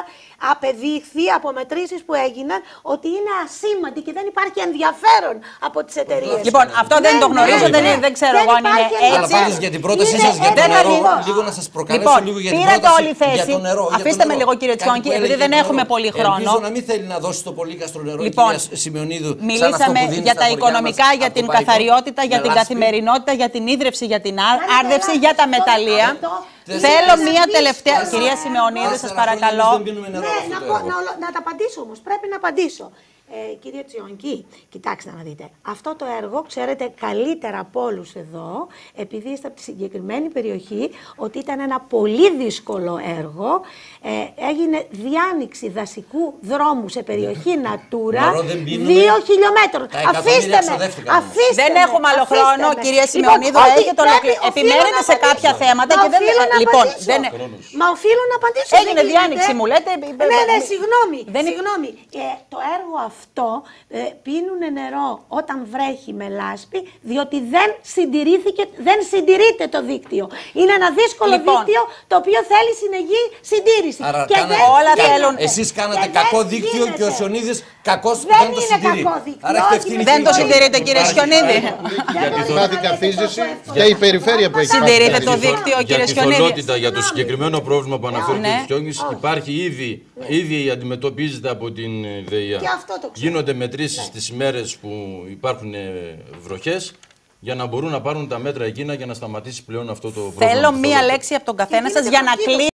Απεδείχθη από μετρήσεις που έγιναν ότι είναι ασήμαντη και δεν υπάρχει ενδιαφέρον από τις εταιρείες. Λοιπόν, αυτό δεν το γνωρίζω, δεν ξέρω εγώ αν είναι υπάρχει Αλλά έτσι. πάντως για την πρότασή Είναι σας για το δεν νερό, ακριβώς. λίγο να σας προκαλέσω Λοιπόν, λίγο για την πήρατε πρόταση όλη για θέση. το νερό. για το Αφήστε με νερό. λίγο, κύριε Κάτι Τσιόγκη, που επειδή έλεγε δεν για το έχουμε νερό. πολύ χρόνο. Ελπίζω να μην θέλει να δώσει το πολύκαστρο νερό Λοιπόν, η κυρία Σιμεωνίδου. σαν αυτό μιλήσαμε που δίνει για στα τα χωριά οικονομικά, μας για από την το Πάικο, καθαριότητα, για με την λάσπη. καθημερινότητα, για την ίδρυυση, για την Κάνετε άρδευση, λάθος. για τα Αυτό- μεταλλεία. αυτό- Θέλω είναι μία δύσκολο. τελευταία. Κυρία Σιμεωνίδου, σας παρακαλώ. Ναι, να τα απαντήσω όμως. Πρέπει να απαντήσω. Κύριε Τσιόγκη, κοιτάξτε να δείτε. Αυτό το έργο, ξέρετε καλύτερα από όλους εδώ, επειδή είστε από τη συγκεκριμένη περιοχή, ότι ήταν ένα πολύ δύσκολο έργο. Έγινε διάνοιξη δασικού δρόμου σε περιοχή Natura Νερό δεν πίνουμε. 2 χιλιόμετρων. Τα εκατομμύρια Αφήστε με. ξοδεύτηκαν όμως. Αφήστε Δεν με, έχουμε άλλο αφήστε χρόνο, με. κυρία Λοιπόν, Σιμεωνίδου, ότι έχετε πρέπει- οφείλω επιμένετε να σε κάποια απαντήσω. θέματα Μα και δεν. οφείλω να Λοιπόν, απαντήσω. δεν. Μα οφείλω να απαντήσω. Έγινε δεν γίνεται. διάνοιξη, μου λέτε. Ναι, συγγνώμη. Δεν- Συγγνώμη. Το έργο αυτό πίνουν νερό όταν βρέχει με λάσπη, διότι δεν συντηρείται το δίκτυο. Είναι ένα δύσκολο Λοιπόν. δίκτυο το οποίο θέλει συνεχή συντήρηση. Άρα Και κάνατε- δεν όλα γίνεται. θέλουν. Εσείς κάνατε Και κακό δεν δίκτυο και ο γίνεται. Σιωνίδης κακός Δεν δεν το είναι συντηρεί. κακό δίκτυο, Άρα έχετε όχι, ευθύνη. Δεν το και- συντηρείτε, κύριε Σιωνίδη. Δεν μπορεί Υπάρχει να λέτε καθίζηση τόσο εύκολα. και η περιφέρεια που έχει Συντηρείτε πάρει το καθίζηση. δίκτυο, Για κύριε τη Σιωνίδη. θολότητα, για το συγκεκριμένο πρόβλημα που αναφέρει Ναι. ο κ. Τσιόγκης, υπάρχει ήδη αντιμετωπίζεται από την ΔΕΙΑ. Και αυτό το ξέρω. Γίνονται μετρήσεις τις ημέρες που υπάρχουν βροχές για να μπορούν να πάρουν τα μέτρα εκείνα για να σταματήσει πλέον αυτό το πρόβλημα. Θέλω της μία θολότητας. λέξη από τον καθένα Και σας γίνεται για να προκύπτω. κλείσει.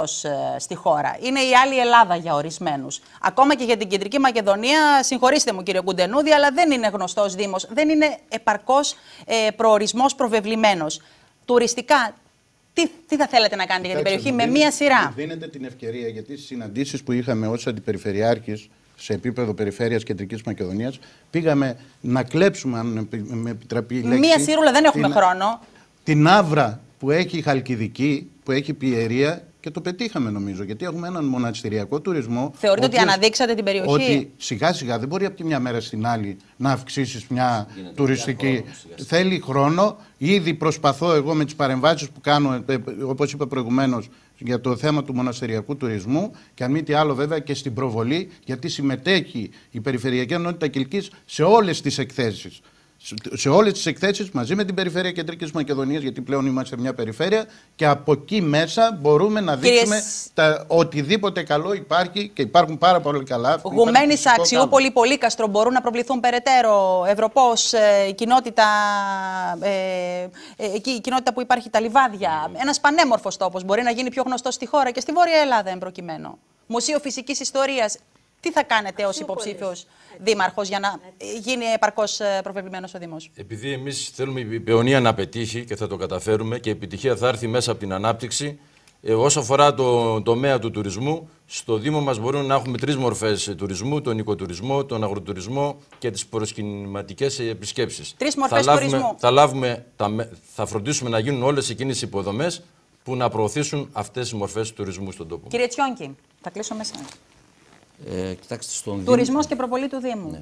γνωστός στη χώρα. Είναι η άλλη Ελλάδα για ορισμένους. Ακόμα και για την Κεντρική Μακεδονία, συγχωρήστε μου κύριε Κουντενούδη, αλλά δεν είναι γνωστός δήμος, δεν είναι επαρκώς προορισμός προβεβλημένος. Τουριστικά, τι θα θέλετε να κάνετε για την περιοχή με μία σειρά? Δίνετε την ευκαιρία, γιατί στις συναντήσεις που είχαμε ως αντιπεριφερειάρχης σε επίπεδο περιφέρειας Κεντρικής Μακεδονίας, πήγαμε να κλέψουμε, αν με επιτραπεί η λέξη. Μία σύρουλα, δεν έχουμε χρόνο. Την άβρα που έχει η Χαλκιδική, που έχει Πιερία, και το πετύχαμε νομίζω. Γιατί έχουμε έναν μοναστηριακό τουρισμό. Θεωρείτε ότι αναδείξατε την περιοχή? Ότι σιγά σιγά δεν μπορεί από τη μια μέρα στην άλλη να αυξήσεις μια τουριστική. Θέλει χρόνο. Ήδη προσπαθώ εγώ με τις παρεμβάσεις που κάνω, όπως είπα προηγουμένως, για το θέμα του μοναστηριακού τουρισμού, και αν μη τι άλλο βέβαια και στην προβολή, γιατί συμμετέχει η Περιφερειακή Ενότητα Κιλκής σε όλες τις εκθέσεις. Σε όλες τις εκθέσεις μαζί με την Περιφέρεια Κεντρικής Μακεδονίας, γιατί πλέον είμαστε μια περιφέρεια, και από εκεί μέσα μπορούμε να δείξουμε οτιδήποτε καλό υπάρχει, και υπάρχουν πάρα πολύ καλά. Γουμένισσα, Αξιούπολη, Πολύκαστρο μπορούν να προβληθούν περαιτέρω. Ευρωπός, η κοινότητα, εκεί η κοινότητα που υπάρχει, τα λιβάδια. Ένας πανέμορφος τόπος μπορεί να γίνει πιο γνωστός στη χώρα και στη Βόρεια Ελλάδα εν προκειμένου. Μουσείο Φυσικής Ιστορίας. Τι θα κάνετε ως υποψήφιος δήμαρχος για να γίνει επαρκώς προβεβλημένος ο Δήμος? Επειδή εμείς θέλουμε η Παιωνία να πετύχει και θα το καταφέρουμε, και η επιτυχία θα έρθει μέσα από την ανάπτυξη, όσο αφορά το τομέα του τουρισμού, στο Δήμο μας μπορούμε να έχουμε 3 μορφές τουρισμού: τον οικοτουρισμό, τον αγροτουρισμό και τις προσκυνηματικές επισκέψεις. 3 μορφές τουρισμού. Θα φροντίσουμε να γίνουν όλες εκείνες οι υποδομές που να προωθήσουν αυτές τις μορφές τουρισμού στον τόπο. Κύριε Τσιόνκη, θα κλείσω μέσα. Κοιτάξτε, στον Τουρισμός και προβολή του Δήμου. Ναι.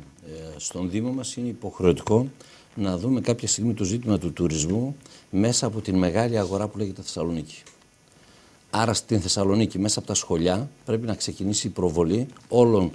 Στον Δήμο μας είναι υποχρεωτικό να δούμε κάποια στιγμή το ζήτημα του τουρισμού μέσα από την μεγάλη αγορά που λέγεται Θεσσαλονίκη. Άρα στην Θεσσαλονίκη, μέσα από τα σχολιά, πρέπει να ξεκινήσει η προβολή όλων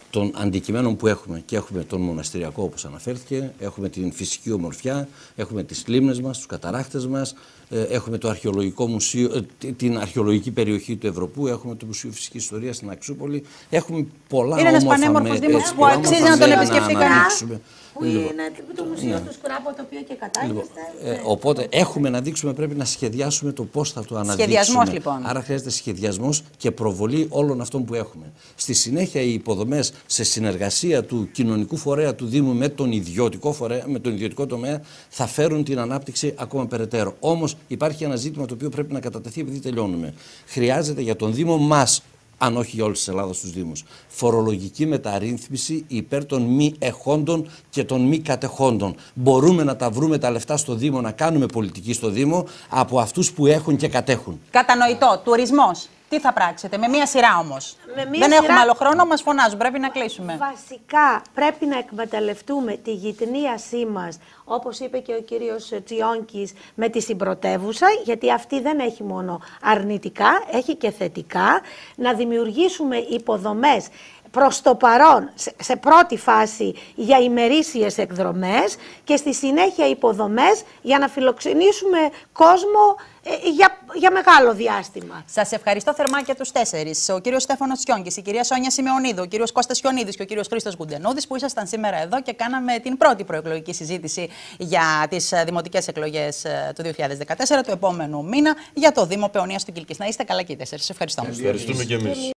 των αντικειμένων που έχουμε. Και έχουμε τον μοναστηριακό, όπως αναφέρθηκε, έχουμε την φυσική ομορφιά, έχουμε τις λίμνες μας, τους καταράχτες μας, έχουμε το αρχαιολογικό μουσείο, την αρχαιολογική περιοχή του Ευρωπού, έχουμε το Μουσείο Φυσικής Ιστορίας στην Αξιούπολη. Έχουμε πολλά είναι ένας πανέμορφος Δήμος που αξίζει να τον επισκεφτεί κανείς. Που είναι το Μουσείο του Σκράπο, το οποίο και κατάγεστε. Οπότε έχουμε να δείξουμε, πρέπει να σχεδιάσουμε το πώς θα το αναδείξουμε. Σχεδιασμός λοιπόν. Άρα χρειάζεται σχεδιασμός και προβολή όλων αυτών που έχουμε. Στη συνέχεια οι υποδομές σε συνεργασία του κοινωνικού φορέα του Δήμου με τον ιδιωτικό φορέα, με τον ιδιωτικό τομέα, θα φέρουν την ανάπτυξη ακόμα περαιτέρω. Όμως υπάρχει ένα ζήτημα το οποίο πρέπει να κατατεθεί επειδή τελειώνουμε. Χρειάζεται για τον Δήμο μας, αν όχι για όλη τη Ελλάδα στους Δήμους, φορολογική μεταρρύθμιση υπέρ των μη εχόντων και των μη κατεχόντων. Μπορούμε να τα βρούμε τα λεφτά στο Δήμο, να κάνουμε πολιτική στο Δήμο από αυτούς που έχουν και κατέχουν. Κατανοητό. Τουρισμός. Τι θα πράξετε, με μία σειρά όμως? Δεν έχουμε άλλο χρόνο, μας φωνάζουν, πρέπει να κλείσουμε. Βασικά πρέπει να εκμεταλλευτούμε τη γειτονίασή μας, όπως είπε και ο κύριος Τσιόνκης, με τη συμπρωτεύουσα, γιατί αυτή δεν έχει μόνο αρνητικά, έχει και θετικά, να δημιουργήσουμε υποδομές προς το παρόν, σε πρώτη φάση για ημερήσιες εκδρομές και στη συνέχεια υποδομές για να φιλοξενήσουμε κόσμο για μεγάλο διάστημα. Σας ευχαριστώ θερμά και τους 4. Ο κύριος Στέφανος Τσιόνκης, η κυρία Σόνια Σιμεωνίδου, ο κύριος Κώστας Χιονίδης και ο κύριος Χρήστος Κουντενούδης, που ήσασταν σήμερα εδώ και κάναμε την πρώτη προεκλογική συζήτηση για τις δημοτικές εκλογές του 2014, του επόμενου μήνα, για το Δήμο Παιωνίας του Κιλκής. Να είστε καλά και οι 4. Ευχαριστώ. Ευχαριστούμε και εμείς.